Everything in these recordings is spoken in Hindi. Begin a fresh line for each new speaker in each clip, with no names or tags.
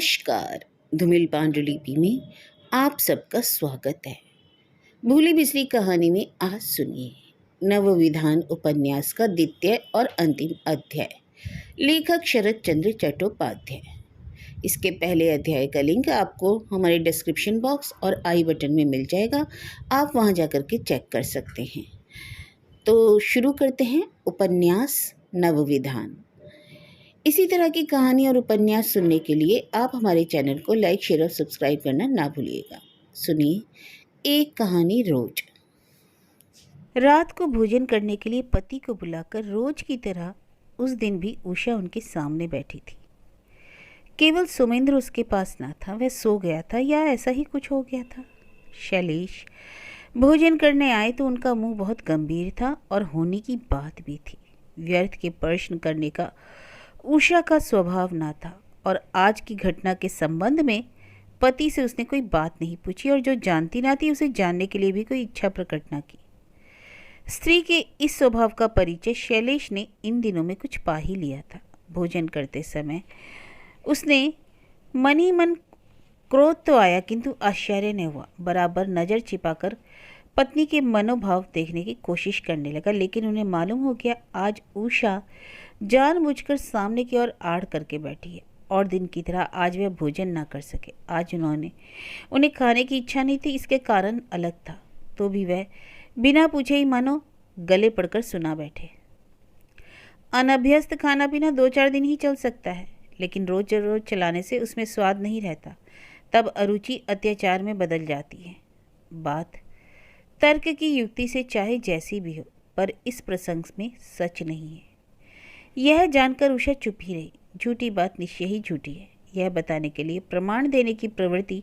नमस्कार। धूमिल पांडुलिपि में आप सबका स्वागत है। भूली बिसरी कहानी में आज सुनिए नवविधान उपन्यास का द्वितीय और अंतिम अध्याय। लेखक शरद चंद्र चट्टोपाध्याय। इसके पहले अध्याय का लिंक आपको हमारे डिस्क्रिप्शन बॉक्स और आई बटन में मिल जाएगा। आप वहां जाकर के चेक कर सकते हैं। तो शुरू करते हैं उपन्यास नवविधान। इसी तरह की कहानी और उपन्यास सुनने के लिए आप हमारे चैनल को लाइक, शेयर और सब्सक्राइब करना ना भूलिएगा। सुनिए एक कहानी रोज। रात को भोजन करने के लिए पति को बुलाकर रोज की तरह उस दिन भी उषा उनके सामने बैठी थी। केवल सुमेंद्र उसके पास ना था, वह सो गया था या ऐसा ही कुछ हो गया था। शैलेश भोजन करने आए तो उनका मुंह बहुत गंभीर था और होने की बात भी थी। व्यर्थ के प्रश्न करने का उषा का स्वभाव ना था और आज की घटना के संबंध में पति से उसने कोई बात नहीं पूछी और जो जानती ना थी उसे जानने के लिए भी कोई इच्छा प्रकट ना की। स्त्री के इस स्वभाव का परिचय शैलेश ने इन दिनों में कुछ पा ही लिया था। भोजन करते समय उसने मन ही मन क्रोध तो आया किंतु आश्चर्य नहीं हुआ। बराबर नज़र छिपाकर पत्नी के मनोभाव देखने की कोशिश करने लगा, लेकिन उन्हें मालूम हो गया आज उषा जानबूझकर सामने की ओर आड़ करके बैठी है और दिन की तरह आज वह भोजन ना कर सके। आज उन्हें खाने की इच्छा नहीं थी, इसके कारण अलग था। तो भी वह बिना पूछे ही मानो गले पड़कर सुना बैठे। अनभ्यस्त खाना पीना 2-4 दिन ही चल सकता है, लेकिन रोज रोज चलाने से उसमें स्वाद नहीं रहता। तब अरुचि अत्याचार में बदल जाती है। बात तर्क की युक्ति से चाहे जैसी भी हो, पर इस प्रसंग में सच नहीं है। यह जानकर उषा चुप ही रही। झूठी बात निश्चय ही झूठी है, यह बताने के लिए प्रमाण देने की प्रवृत्ति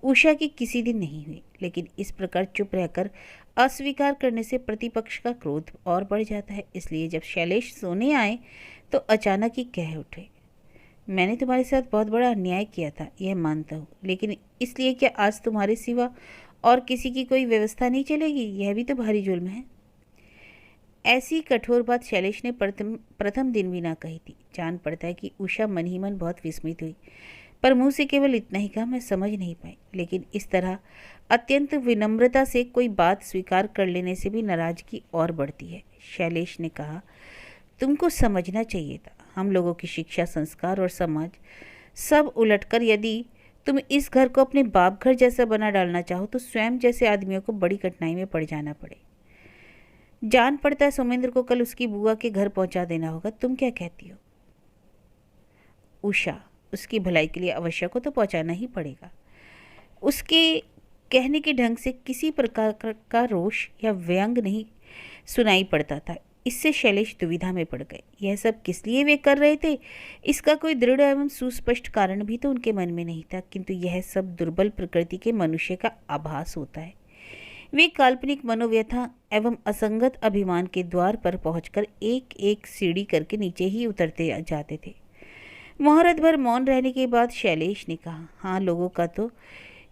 उषा की किसी दिन नहीं हुई, लेकिन इस प्रकार चुप रहकर अस्वीकार करने से प्रतिपक्ष का क्रोध और बढ़ जाता है। इसलिए जब शैलेश सोने आए तो अचानक ही कह उठे, मैंने तुम्हारे साथ बहुत बड़ा अन्याय किया था, यह मानता हूँ, लेकिन इसलिए क्या आज तुम्हारे सिवा और किसी की कोई व्यवस्था नहीं चलेगी? यह भी तो भारी जुल्म है। ऐसी कठोर बात शैलेश ने प्रथम दिन भी ना कही थी। जान पड़ता है कि उषा मन ही मन बहुत विस्मित हुई, पर मुंह से केवल इतना ही कहा, मैं समझ नहीं पाई। लेकिन इस तरह अत्यंत विनम्रता से कोई बात स्वीकार कर लेने से भी नाराजगी और बढ़ती है। शैलेश ने कहा, तुमको समझना चाहिए था। हम लोगों की शिक्षा, संस्कार और समाज सब उलटकर यदि तुम इस घर को अपने बाप घर जैसा बना डालना चाहो तो स्वयं जैसे आदमियों को बड़ी कठिनाई में पड़ जाना पड़े। जान पड़ता है सुमेंद्र को कल उसकी बुआ के घर पहुंचा देना होगा। तुम क्या कहती हो? उषा, उसकी भलाई के लिए आवश्यक हो तो पहुंचाना ही पड़ेगा। उसके कहने के ढंग से किसी प्रकार का रोष या व्यंग नहीं सुनाई पड़ता था। इससे शैलेश दुविधा में पड़ गए। यह सब किस लिए वे कर रहे थे, इसका कोई दृढ़ एवं सुस्पष्ट कारण भी तो उनके मन में नहीं था, किंतु यह सब दुर्बल प्रकृति के मनुष्य का आभास होता है। वे काल्पनिक मनोव्यथा एवं असंगत अभिमान के द्वार पर पहुंचकर एक एक सीढ़ी करके नीचे ही उतरते जाते थे। मुहूर्त भर मौन रहने के बाद शैलेश ने कहा, हाँ, लोगों का तो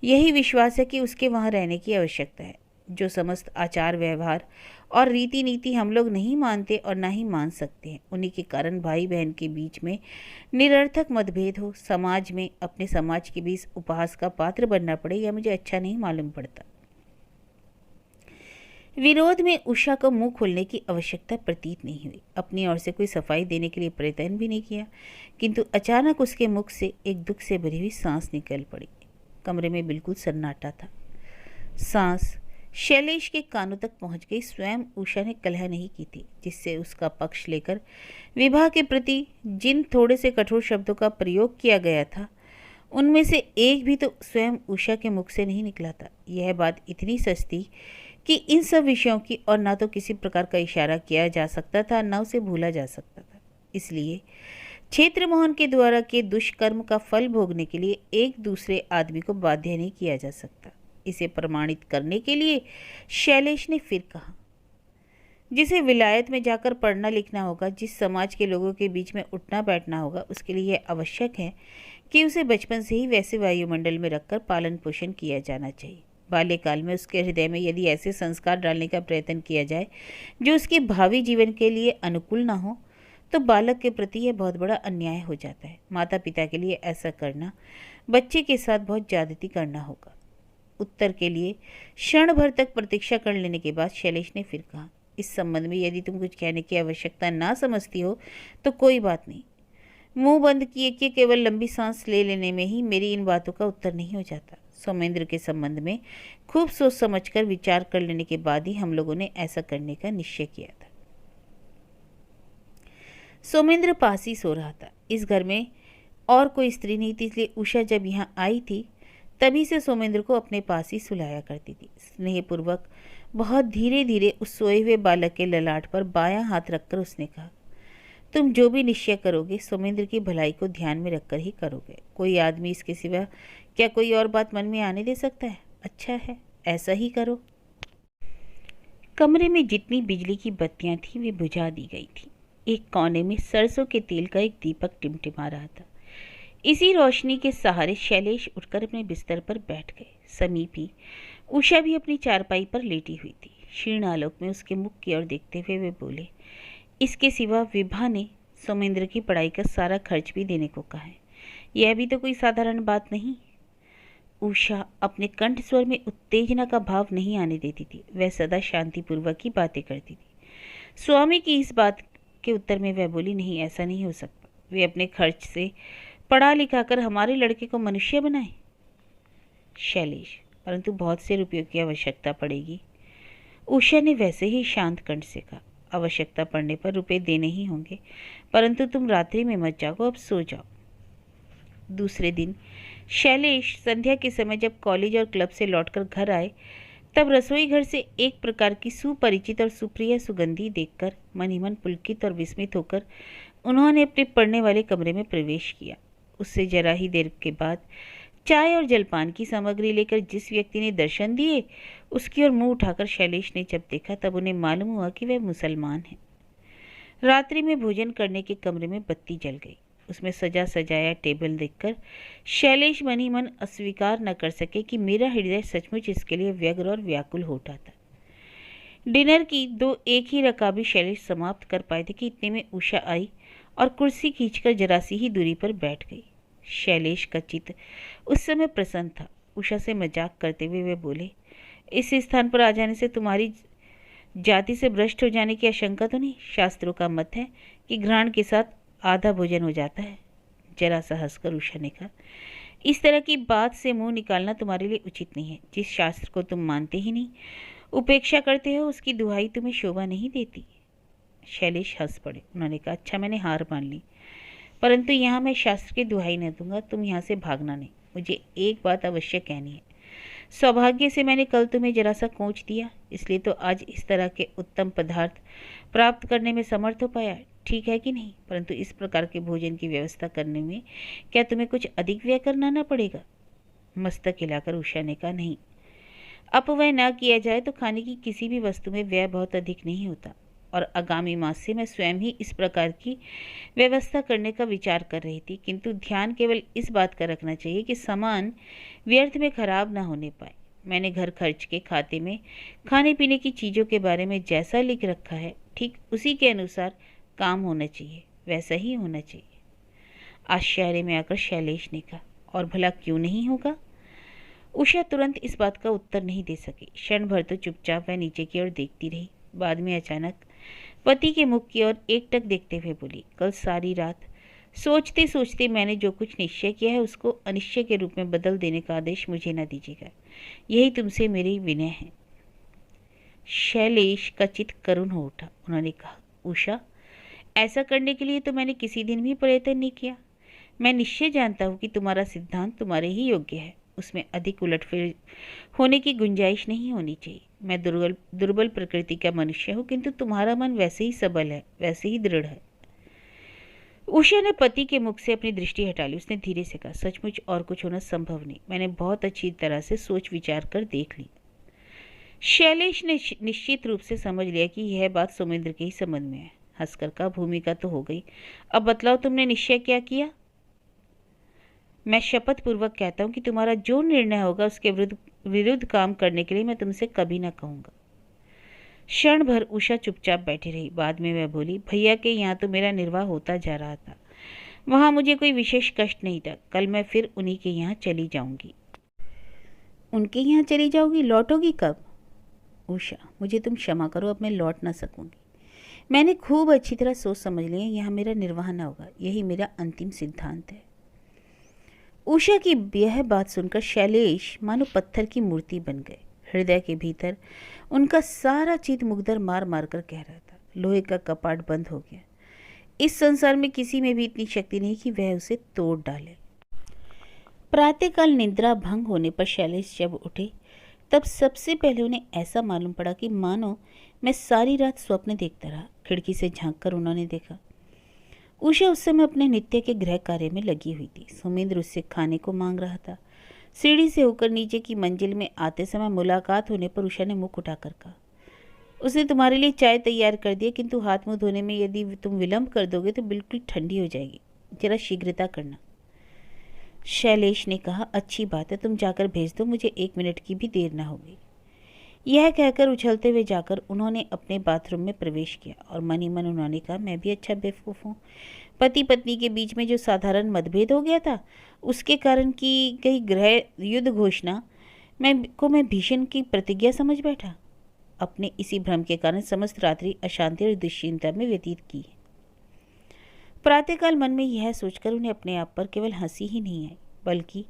यही विश्वास है कि उसके वहाँ रहने की आवश्यकता है। जो समस्त आचार व्यवहार और रीति नीति हम लोग नहीं मानते और ना ही मान सकते हैं, उन्हीं के कारण भाई बहन के बीच में निरर्थक मतभेद हो, समाज में अपने समाज के बीच उपहास का पात्र बनना पड़े, यह मुझे अच्छा नहीं मालूम पड़ता। विरोध में उषा को मुंह खोलने की आवश्यकता प्रतीत नहीं हुई। अपनी ओर से कोई सफाई देने के लिए प्रयत्न भी नहीं किया, किंतु अचानक उसके मुख से एक दुख से भरी हुई सांस निकल पड़ी। कमरे में बिल्कुल सन्नाटा था। सांस शैलेश के कानों तक पहुंच गई। स्वयं उषा ने कलह नहीं की थी, जिससे उसका पक्ष लेकर विवाह के प्रति जिन थोड़े से कठोर शब्दों का प्रयोग किया गया था, उनमें से एक भी तो स्वयं उषा के मुख से नहीं निकला था। यह बात इतनी सच थी कि इन सब विषयों की और ना तो किसी प्रकार का इशारा किया जा सकता था, ना उसे भूला जा सकता था। इसलिए क्षेत्रमोहन के द्वारा के दुष्कर्म का फल भोगने के लिए एक दूसरे आदमी को बाध्य नहीं किया जा सकता। इसे प्रमाणित करने के लिए शैलेश ने फिर कहा, जिसे विलायत में जाकर पढ़ना लिखना होगा, जिस समाज के लोगों के बीच में उठना बैठना होगा, उसके लिए यह आवश्यक है कि उसे बचपन से ही वैसे वायुमंडल में रखकर पालन पोषण किया जाना चाहिए। बाल्यकाल में उसके हृदय में यदि ऐसे संस्कार डालने का प्रयत्न किया जाए जो उसके भावी जीवन के लिए अनुकूल ना हो,
तो बालक के प्रति यह बहुत बड़ा अन्याय हो जाता है। माता पिता के लिए ऐसा करना बच्चे के साथ बहुत ज्यादती करना होगा। उत्तर के लिए क्षण भर तक प्रतीक्षा कर लेने के बाद शैलेश ने फिर कहा, इस संबंध में यदि तुम कुछ कहने की आवश्यकता ना समझती हो तो कोई बात नहीं। मुंह बंद किए कि केवल लंबी सांस ले लेने में ही मेरी इन बातों का उत्तर नहीं हो जाता। सौमेंद्र के संबंध में खूब सोच समझकर विचार कर लेने के बाद ही हम लोगों ने ऐसा करने का निश्चय किया था। सौमेंद्र पास ही सो रहा था। इस घर में और कोई स्त्री नहीं थी, इसलिए उषा जब यहाँ आई थी तभी से सौमेंद्र को अपने पास ही सुलाया करती थी। स्नेहपूर्वक बहुत धीरे धीरे उस सोए हुए बालक के ललाट पर बायां हाथ रखकर उसने कहा, तुम जो भी निश्चय करोगे सौमेंद्र की भलाई को ध्यान में रखकर ही करोगे। कोई आदमी इसके सिवा क्या कोई और बात मन में आने दे सकता है? अच्छा है, ऐसा ही करो। कमरे में जितनी बिजली की बत्तियां थी वे बुझा दी गई थी। एक कोने में सरसों के तेल का एक दीपक टिमटिमा रहा था। इसी रोशनी के सहारे शैलेश उठकर अपने बिस्तर पर बैठ गए। समीप ही उषा भी अपनी चारपाई पर लेटी हुई थी। क्षीण आलोक में उसके मुख की ओर देखते हुए वे बोले, इसके सिवा विभा ने सौमेंद्र की पढ़ाई का सारा खर्च भी देने को कहा है। यह भी तो कोई साधारण बात नहीं। उषा अपने कंठ स्वर में उत्तेजना का भाव नहीं आने देती थी। वह सदा शांतिपूर्वक ही बातें करती थी। स्वामी की इस बात के उत्तर में वह बोली, नहीं, ऐसा नहीं हो सकता। वे अपने खर्च से पढ़ा लिखा कर हमारे लड़के को मनुष्य बनाए। शैलेश, परंतु बहुत से रुपयों की आवश्यकता पड़ेगी। उषा ने वैसे ही शांत कंठ से कहा, आवश्यकता पड़ने पर रुपए देने ही होंगे, परंतु तुम रात्रि में मत जागो, अब सो जाओ। दूसरे दिन शैलेश संध्या के समय जब कॉलेज और क्लब से लौटकर घर आए तब रसोई घर से एक प्रकार की सुपरिचित और सुप्रिय सुगंधी देखकर मन ही मन पुलकित और विस्मित होकर उन्होंने अपने पढ़ने वाले कमरे में प्रवेश किया। उससे जरा ही देर के बाद चाय और जलपान की सामग्री लेकर जिस व्यक्ति ने दर्शन दिए उसकी ओर मुंह उठाकर शैलेश ने जब देखा तब उन्हें मालूम हुआ कि वह मुसलमान है। रात्रि में भोजन करने के कमरे में बत्ती जल गई। उसमें सजा सजाया टेबल देखकर शैलेश मन ही मन अस्वीकार न कर सके कि मेरा हृदय सचमुच इसके लिए व्यग्र और व्याकुल हो उठा था। डिनर की दो एक ही रकाबी शैलेश समाप्त कर पाए थे कि इतने में उषा आई और कुर्सी खींचकर जरा सी ही दूरी पर बैठ गई। शैलेश का चित्त उस समय प्रसन्न था। उषा से मजाक करते हुए वे बोले, इस स्थान पर आ जाने से तुम्हारी जाति से भ्रष्ट हो जाने की आशंका तो नहीं? शास्त्रों का मत है कि घ्राण के साथ आधा भोजन हो जाता है। जरा सा हंसकर उषा ने कहा, इस तरह की बात से मुंह निकालना तुम्हारे लिए उचित नहीं है। जिस शास्त्र को तुम मानते ही नहीं, उपेक्षा करते हो, उसकी दुहाई तुम्हें शोभा नहीं देती। शैलेश हंस पड़े। उन्होंने कहा, अच्छा, मैंने हार मान ली, परंतु यहाँ मैं शास्त्र की दुहाई न दूंगा। तुम यहाँ से भागना नहीं। मुझे एक बात अवश्य कहनी है। सौभाग्य से मैंने कल तुम्हें जरा सा कोंच दिया, इसलिए तो आज इस तरह के उत्तम पदार्थ प्राप्त करने में समर्थ हो पाया। ठीक है कि नहीं? परंतु इस प्रकार के भोजन की व्यवस्था करने में क्या तुम्हें कुछ अधिक व्यय करना न पड़ेगा? मस्तक हिलाकर उषा ने कहा, नहीं, अपव्यय न किया जाए तो खाने की किसी भी वस्तु में व्यय बहुत अधिक नहीं होता, और आगामी मास से मैं स्वयं ही इस प्रकार की व्यवस्था करने का विचार कर रही थी। किंतु ध्यान केवल इस बात का रखना चाहिए कि सामान व्यर्थ में खराब न होने पाए। मैंने घर खर्च के खाते में खाने पीने की चीज़ों के बारे में जैसा लिख रखा है ठीक उसी के अनुसार काम होना चाहिए, वैसा ही होना चाहिए। आश्चर्य में आकर शैलेश ने कहा, और भला क्यों नहीं होगा? उषा तुरंत इस बात का उत्तर नहीं दे सकी। क्षण भर तो चुपचाप वह नीचे की ओर देखती रही। बाद में अचानक पति के मुख की ओर एकटक देखते हुए बोली, कल सारी रात सोचते सोचते मैंने जो कुछ निश्चय किया है उसको अनिश्चय के रूप में बदल देने का आदेश मुझे न दीजिएगा। यही तुमसे मेरी विनय है। शैलेश का चित्त करुण हो उठा। उन्होंने कहा, उषा, ऐसा करने के लिए तो मैंने किसी दिन भी प्रयत्न नहीं किया। मैं निश्चय जानता हूँ कि तुम्हारा सिद्धांत तुम्हारे ही योग्य है, उसमें अधिक उलटफेर होने की गुंजाइश नहीं होनी चाहिए। मैं दुर्बल प्रकृति का मनुष्य हूँ, किंतु तुम्हारा मन वैसे ही सबल है, वैसे ही दृढ़ है। उषा ने पति के मुख से अपनी दृष्टि हटा ली। उसने धीरे से कहा, सचमुच और कुछ होना संभव नहीं। मैंने बहुत अच्छी तरह से सोच विचार कर देख ली। शैलेश ने निश्चित रूप से समझ लिया कि यह बात सौमेंद्र के ही संबंध में है। हंसकर कहा, भूमिका तो हो गई, अब बतलाओ तुमने निश्चय क्या किया? मैं शपथ पूर्वक कहता हूँ कि तुम्हारा जो निर्णय होगा उसके विरुद्ध काम करने के लिए मैं तुमसे कभी ना कहूँगा। क्षण भर उषा चुपचाप बैठी रही। बाद में वह बोली, भैया के यहाँ तो मेरा निर्वाह होता जा रहा था। वहाँ मुझे कोई विशेष कष्ट नहीं था। कल मैं फिर उन्हीं के यहाँ चली जाऊंगी। उनके यहाँ चली जाओगी? लौटोगी कब? उषा, मुझे तुम क्षमा करो, अब मैं लौट ना सकूंगी। मैंने खूब अच्छी तरह सोच समझ लिया, यहाँ मेरा निर्वाह न होगा। यही मेरा अंतिम सिद्धांत है। उषा की यह बात सुनकर शैलेश मानो पत्थर की मूर्ति बन गए। हृदय के भीतर उनका सारा चित मुग्धर मार मार कर कह रहा था, लोहे का कपाट बंद हो गया। इस संसार में किसी में भी इतनी शक्ति नहीं कि वह उसे तोड़ डाले। प्रातःकाल निद्रा भंग होने पर शैलेश जब उठे तब सबसे पहले उन्हें ऐसा मालूम पड़ा कि मानो मैं सारी रात स्वप्न देखता रहा। खिड़की से झांककर उन्होंने देखा, उषा उस समय अपने नित्य के गृह कार्य में लगी हुई थी। सुमिंद्र उससे खाने को मांग रहा था। सीढ़ी से होकर नीचे की मंजिल में आते समय मुलाकात होने पर उषा ने मुख उठाकर कहा, उसने तुम्हारे लिए चाय तैयार कर दी है, किंतु हाथ मुंह धोने में यदि तुम विलंब कर दोगे तो बिल्कुल ठंडी हो जाएगी। जरा शीघ्रता करना। शैलेश ने कहा, अच्छी बात है, तुम जाकर भेज दो, मुझे 1 मिनट की भी देर ना होगी। यह कहकर उछलते हुए जाकर उन्होंने अपने बाथरूम में प्रवेश किया और मन ही मन उन्होंने कहा, मैं भी अच्छा बेवकूफ़ हूँ। पति पत्नी के बीच में जो साधारण मतभेद हो गया था उसके कारण की गई गृह युद्ध घोषणा मैं भीषण की प्रतिज्ञा समझ बैठा। अपने इसी भ्रम के कारण समस्त रात्रि अशांति और दुश्चिंता में व्यतीत की। प्रातःकाल मन में यह सोचकर उन्हें अपने आप पर केवल हंसी ही नहीं आई, बल्कि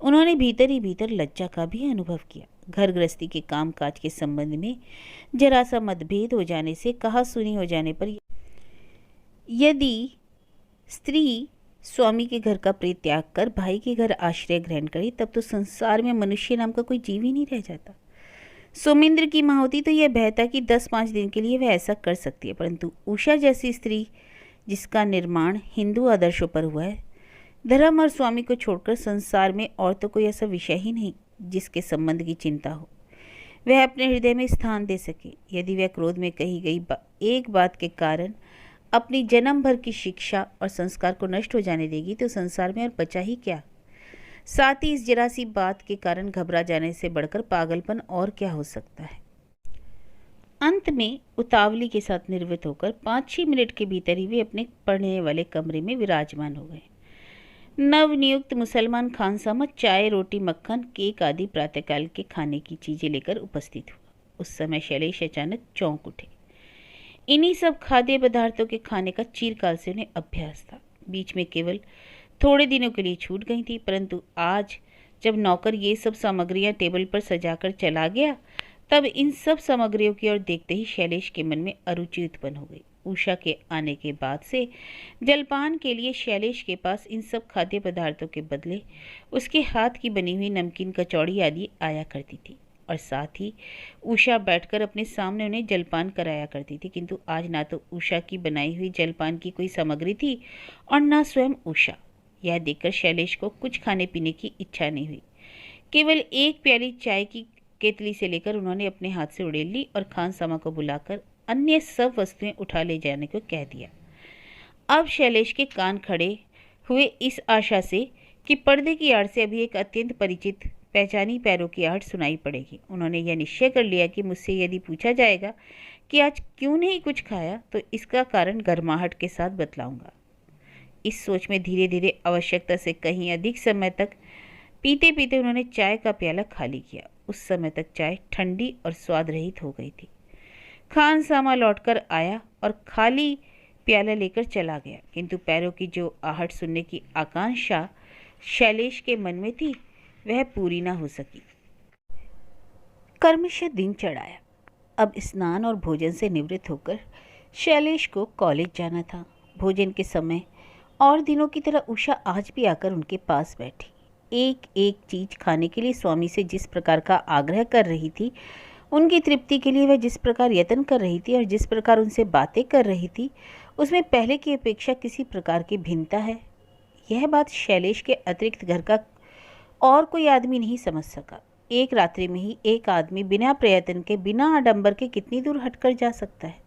उन्होंने भीतर ही भीतर लज्जा का भी अनुभव किया। घर गृहस्थी के काम काज के संबंध में जरा सा मतभेद हो जाने से, कहा सुनी हो जाने पर यदि स्त्री स्वामी के घर का परित्याग कर भाई के घर आश्रय ग्रहण करे तब तो संसार में मनुष्य नाम का कोई जीव ही नहीं रह जाता। सुमिंद्र की माँ होती तो यह बहता कि 10-5 दिन के लिए वह ऐसा कर सकती है, परंतु उषा जैसी स्त्री जिसका निर्माण हिंदू आदर्शों पर हुआ है, धर्म और स्वामी को छोड़कर संसार में और तो कोई ऐसा विषय ही नहीं जिसके संबंध की चिंता हो, वह अपने हृदय में स्थान दे सके। यदि वह क्रोध में कही गई एक बात के कारण अपनी जन्म भर की शिक्षा और संस्कार को नष्ट हो जाने देगी तो संसार में और बचा ही क्या। साथ ही इस जरा सी बात के कारण घबरा जाने से बढ़कर पागलपन और क्या हो सकता है। अंत में उतावली के साथ निर्वृत्त होकर 5-6 मिनट के भीतर ही वे अपने पढ़ने वाले कमरे में विराजमान हो गए। नवनियुक्त मुसलमान खानसामा चाय, रोटी, मक्खन, केक आदि प्रातःकाल के खाने की चीजें लेकर उपस्थित हुआ। उस समय शैलेश अचानक चौंक उठे। इन्हीं सब खाद्य पदार्थों के खाने का चिरकाल से उन्हें अभ्यास था। बीच में केवल थोड़े दिनों के लिए छूट गई थी, परंतु आज जब नौकर ये सब सामग्रियां टेबल पर सजाकर चला गया तब इन सब सामग्रियों की ओर देखते ही शैलेश के मन में अरुचि उत्पन्न हो गई। उषा के आने के बाद से जलपान के लिए शैलेश के पास इन सब खाद्य पदार्थों के बदले उसके हाथ की बनी हुई नमकीन, कचौड़ी आदि आया करती थी और साथ ही उषा बैठकर अपने सामने उन्हें जलपान कराया करती थी। किंतु आज ना तो उषा की बनाई हुई जलपान की कोई सामग्री थी और ना स्वयं उषा। यह देखकर शैलेश को कुछ खाने पीने की इच्छा नहीं हुई। केवल एक प्याली चाय की केतली से लेकर उन्होंने अपने हाथ से उड़ेल ली और खानसामा को बुलाकर अन्य सब वस्तुएं उठा ले जाने को कह दिया। अब शैलेश के कान खड़े हुए इस आशा से कि पर्दे की आड़ से अभी एक अत्यंत परिचित पहचानी पैरों की आहट सुनाई पड़ेगी। उन्होंने यह निश्चय कर लिया कि मुझसे यदि पूछा जाएगा कि आज क्यों नहीं कुछ खाया तो इसका कारण गर्माहट के साथ बतलाऊंगा। इस सोच में धीरे धीरे आवश्यकता से कहीं अधिक समय तक पीते पीते उन्होंने चाय का प्याला खाली किया। उस समय तक चाय ठंडी और स्वाद रहित हो गई थी। खानसामा लौटकर आया और खाली प्याला लेकर चला गया, किंतु पैरों की जो आहट सुनने की आकांक्षा शैलेश के मन में थी वह पूरी न हो सकी। कर्मश दिन चढ़ाया। अब स्नान और भोजन से निवृत्त होकर शैलेश को कॉलेज जाना था। भोजन के समय और दिनों की तरह उषा आज भी आकर उनके पास बैठी। एक एक चीज खाने के लिए स्वामी से जिस प्रकार का आग्रह कर रही थी, उनकी तृप्ति के लिए वह जिस प्रकार यत्न कर रही थी और जिस प्रकार उनसे बातें कर रही थी, उसमें पहले की अपेक्षा किसी प्रकार की भिन्नता है। यह बात शैलेश के अतिरिक्त घर का और कोई आदमी नहीं समझ सका। एक रात्रि में ही एक आदमी बिना प्रयत्न के, बिना आडंबर के कितनी दूर हटकर जा सकता है।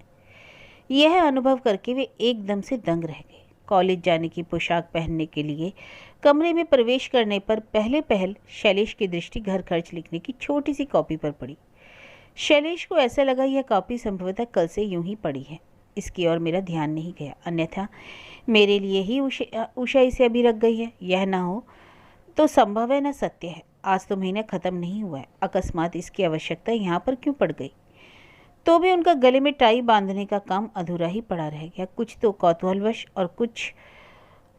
यह अनुभव करके वे एकदम से दंग रह गए। कॉलेज जाने की पोशाक पहनने के लिए कमरे में प्रवेश करने पर पहले शैलेश की दृष्टि घर खर्च लिखने की छोटी सी कॉपी पर पड़ी। शैलेश को ऐसा लगा यह कॉपी संभवतः कल से यूं ही पड़ी है, इसकी ओर मेरा ध्यान नहीं गया, अन्यथा मेरे लिए ही उषा इसे अभी रख गई है। यह ना हो तो संभव है, न सत्य है। आज तो महीना खत्म नहीं हुआ है, अकस्मात इसकी आवश्यकता यहाँ पर क्यों पड़ गई? तो भी उनका गले में टाई बांधने का काम अधूरा ही पड़ा रह गया। कुछ तो कौतूहलवश और कुछ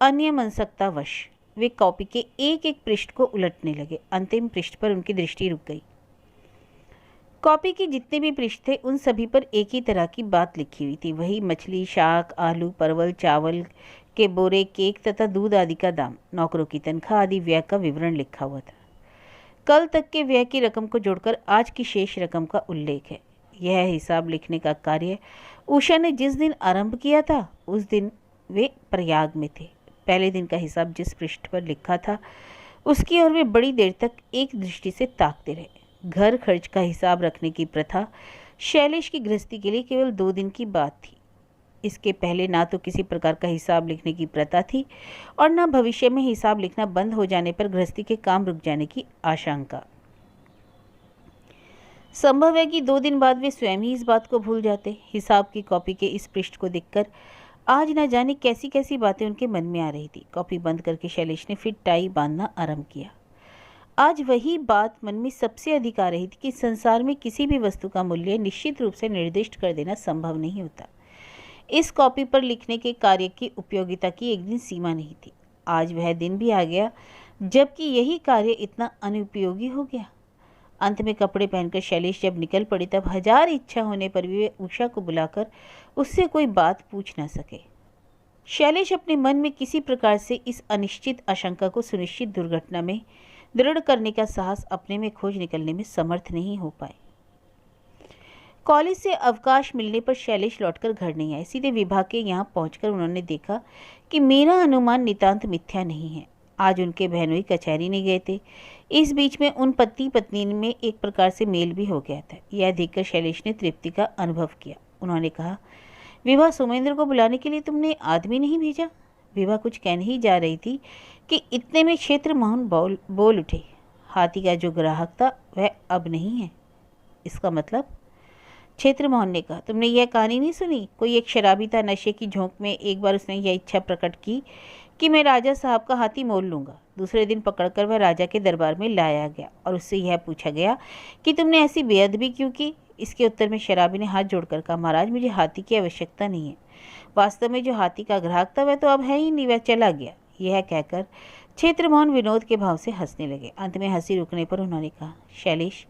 अन्य मनसकतावश वे कॉपी के एक एक पृष्ठ को उलटने लगे। अंतिम पृष्ठ पर उनकी दृष्टि रुक गई। कॉपी के जितने भी पृष्ठ थे उन सभी पर एक ही तरह की बात लिखी हुई थी। वही मछली, शाक, आलू, परवल, चावल के बोरे, केक तथा दूध आदि का दाम, नौकरों की तनख्वाह आदि व्यय का विवरण लिखा हुआ था। कल तक के व्यय की रकम को जोड़कर आज की शेष रकम का उल्लेख है। यह हिसाब लिखने का कार्य उषा ने जिस दिन आरंभ किया था उस दिन वे प्रयाग में थे। पहले दिन का हिसाब जिस पृष्ठ पर लिखा था उसकी ओर वे बड़ी देर तक एक दृष्टि से ताकते रहे। घर खर्च का हिसाब रखने की प्रथा शैलेश की गृहस्थी के लिए केवल 2 दिन की बात थी। इसके पहले ना तो किसी प्रकार का हिसाब लिखने की प्रथा थी और न भविष्य में हिसाब लिखना बंद हो जाने पर गृहस्थी के काम रुक जाने की आशंका। संभव है कि 2 दिन बाद वे स्वयं ही इस बात को भूल जाते। हिसाब की कॉपी के इस पृष्ठ को देखकर आज न जाने कैसी कैसी बातें उनके मन में आ रही थी। कॉपी बंद करके शैलेश ने फिर टाई बांधना आरंभ किया। आज वही बात मन में सबसे अधिक आ रही थी कि संसार में किसी भी वस्तु का मूल्य निश्चित रूप से निर्दिष्ट कर देना संभव नहीं होता। इस कॉपी पर लिखने के कार्य की उपयोगिता की एक दिन सीमा नहीं थी। आज वह दिन भी आ गया जबकि यही कार्य इतना अनुपयोगी हो गया। अंत में कपड़े पहनकर शैलेश जब निकल पड़ी तब हजार इच्छा होने पर भी वे उषा को बुलाकर उससे कोई बात पूछ न सके। शैलेश अपने मन में किसी प्रकार से इस अनिश्चित आशंका को सुनिश्चित दुर्घटना में दृढ़ करने का साहस अपने में खोज निकलने में समर्थ नहीं हो पाए। कॉलेज से अवकाश मिलने पर शैलेश लौटकर घर नहीं आए। सीधे विभा के यहाँ पहुंचकर उन्होंने देखा कि मेरा अनुमान नितांत मिथ्या नहीं है। आज उनके बहनोई कचहरी नहीं गए थे। इस बीच में उन पति पत्नी में एक प्रकार से मेल भी हो गया था। यह देखकर शैलेश ने तृप्ति का अनुभव किया। उन्होंने कहा, विभा, सुमेंद्र को बुलाने के लिए तुमने आदमी नहीं भेजा? विभा कुछ कहने ही जा रही थी कि इतने में क्षेत्र मोहन बोल उठे। हाथी का जो ग्राहक था वह अब नहीं है। इसका मतलब? क्षेत्र मोहन ने कहा, तुमने यह कहानी नहीं सुनी? कोई एक शराबी था, नशे की झोंक में एक बार उसने यह इच्छा प्रकट की कि मैं राजा साहब का हाथी मोल लूँगा। दूसरे दिन पकड़कर वह राजा के दरबार में लाया गया और उससे यह पूछा गया कि तुमने ऐसी बेअदबी क्यों की? इसके उत्तर में शराबी ने हाथ जोड़कर कहा, महाराज, मुझे हाथी की आवश्यकता नहीं है। वास्तव में जो हाथी का ग्राहक था वह तो अब है ही नहीं, वह चला गया। यह कहकर क्षेत्र मोहन विनोद के भाव से हंसने लगे। अंत में हंसी रुकने पर उन्होंने कहा, शैलेश,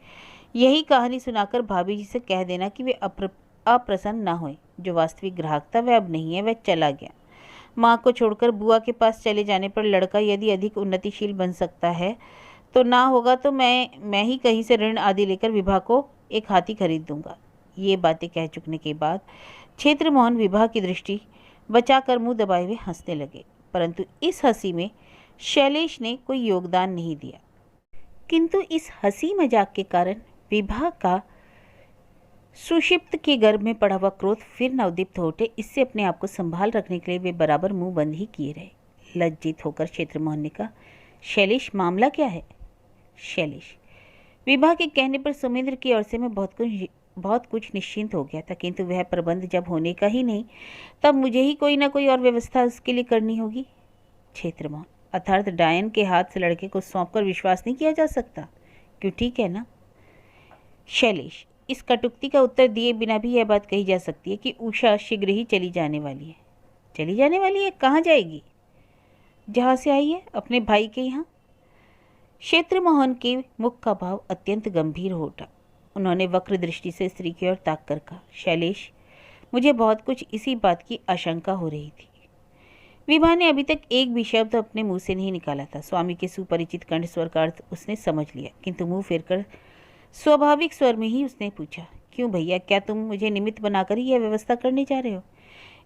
यही कहानी सुनाकर भाभी जी से कह देना कि वे अप्रसन्न ना होए। जो वास्तविक ग्राहक था वह अब नहीं है, वह चला गया। माँ को छोड़कर बुआ के पास चले जाने पर लड़का यदि अधिक उन्नतिशील बन सकता है तो ना होगा तो मैं ही कहीं से ऋण आदि लेकर विभा को एक हाथी खरीद दूंगा। ये बातें कह चुकने के बाद क्षेत्र मोहन विभा की दृष्टि बचाकर मुंह दबाए हुए हंसने लगे, परंतु इस हंसी में शैलेश ने कोई योगदान नहीं दिया। किंतु इस हंसी मजाक के कारण विभा का सुषिप्त के गर्भ में पड़ा हुआ क्रोध फिर नवदीप्त हो उठे। इससे अपने आप को संभाल रखने के लिए वे बराबर मुंह बंद ही किए रहे। लज्जित होकर क्षेत्र मोहन ने कहा, शैलेश, मामला क्या है? शैलेश, विभा के कहने पर सुमेंद्र की ओर से मैं बहुत कुछ निश्चिंत हो गया था, किंतु वह प्रबंध जब होने का ही नहीं तब मुझे ही कोई ना कोई और व्यवस्था उसके लिए करनी होगी। क्षेत्र मोहन, अर्थात डायन के हाथ से लड़के को सौंपकर विश्वास नहीं किया जा सकता, क्यों? ठीक है ना? शैलेश, इस कटुक्ति का उत्तर दिए बिना भी यह बात कही जा सकती है कि उषा शीघ्र ही चली जाने वाली है। चली जाने वाली है? कहाँ जाएगी? जहाँ से आई है, अपने भाई के यहाँ। क्षेत्र मोहन के मुख का भाव अत्यंत गंभीर हो उठा। उन्होंने वक्र दृष्टि से स्त्री की ओर ताक कर कहा, शैलेश, मुझे बहुत कुछ इसी बात की आशंका हो रही थी। विभा ने अभी तक एक भी शब्द अपने मुंह से नहीं निकाला था। स्वामी के सुपरिचित कंठ स्वर का अर्थ उसने समझ लिया, किंतु मुंह फेरकर स्वाभाविक स्वर में ही उसने पूछा, क्यों भैया, क्या तुम मुझे निमित्त बनाकर ही यह व्यवस्था करने जा रहे हो?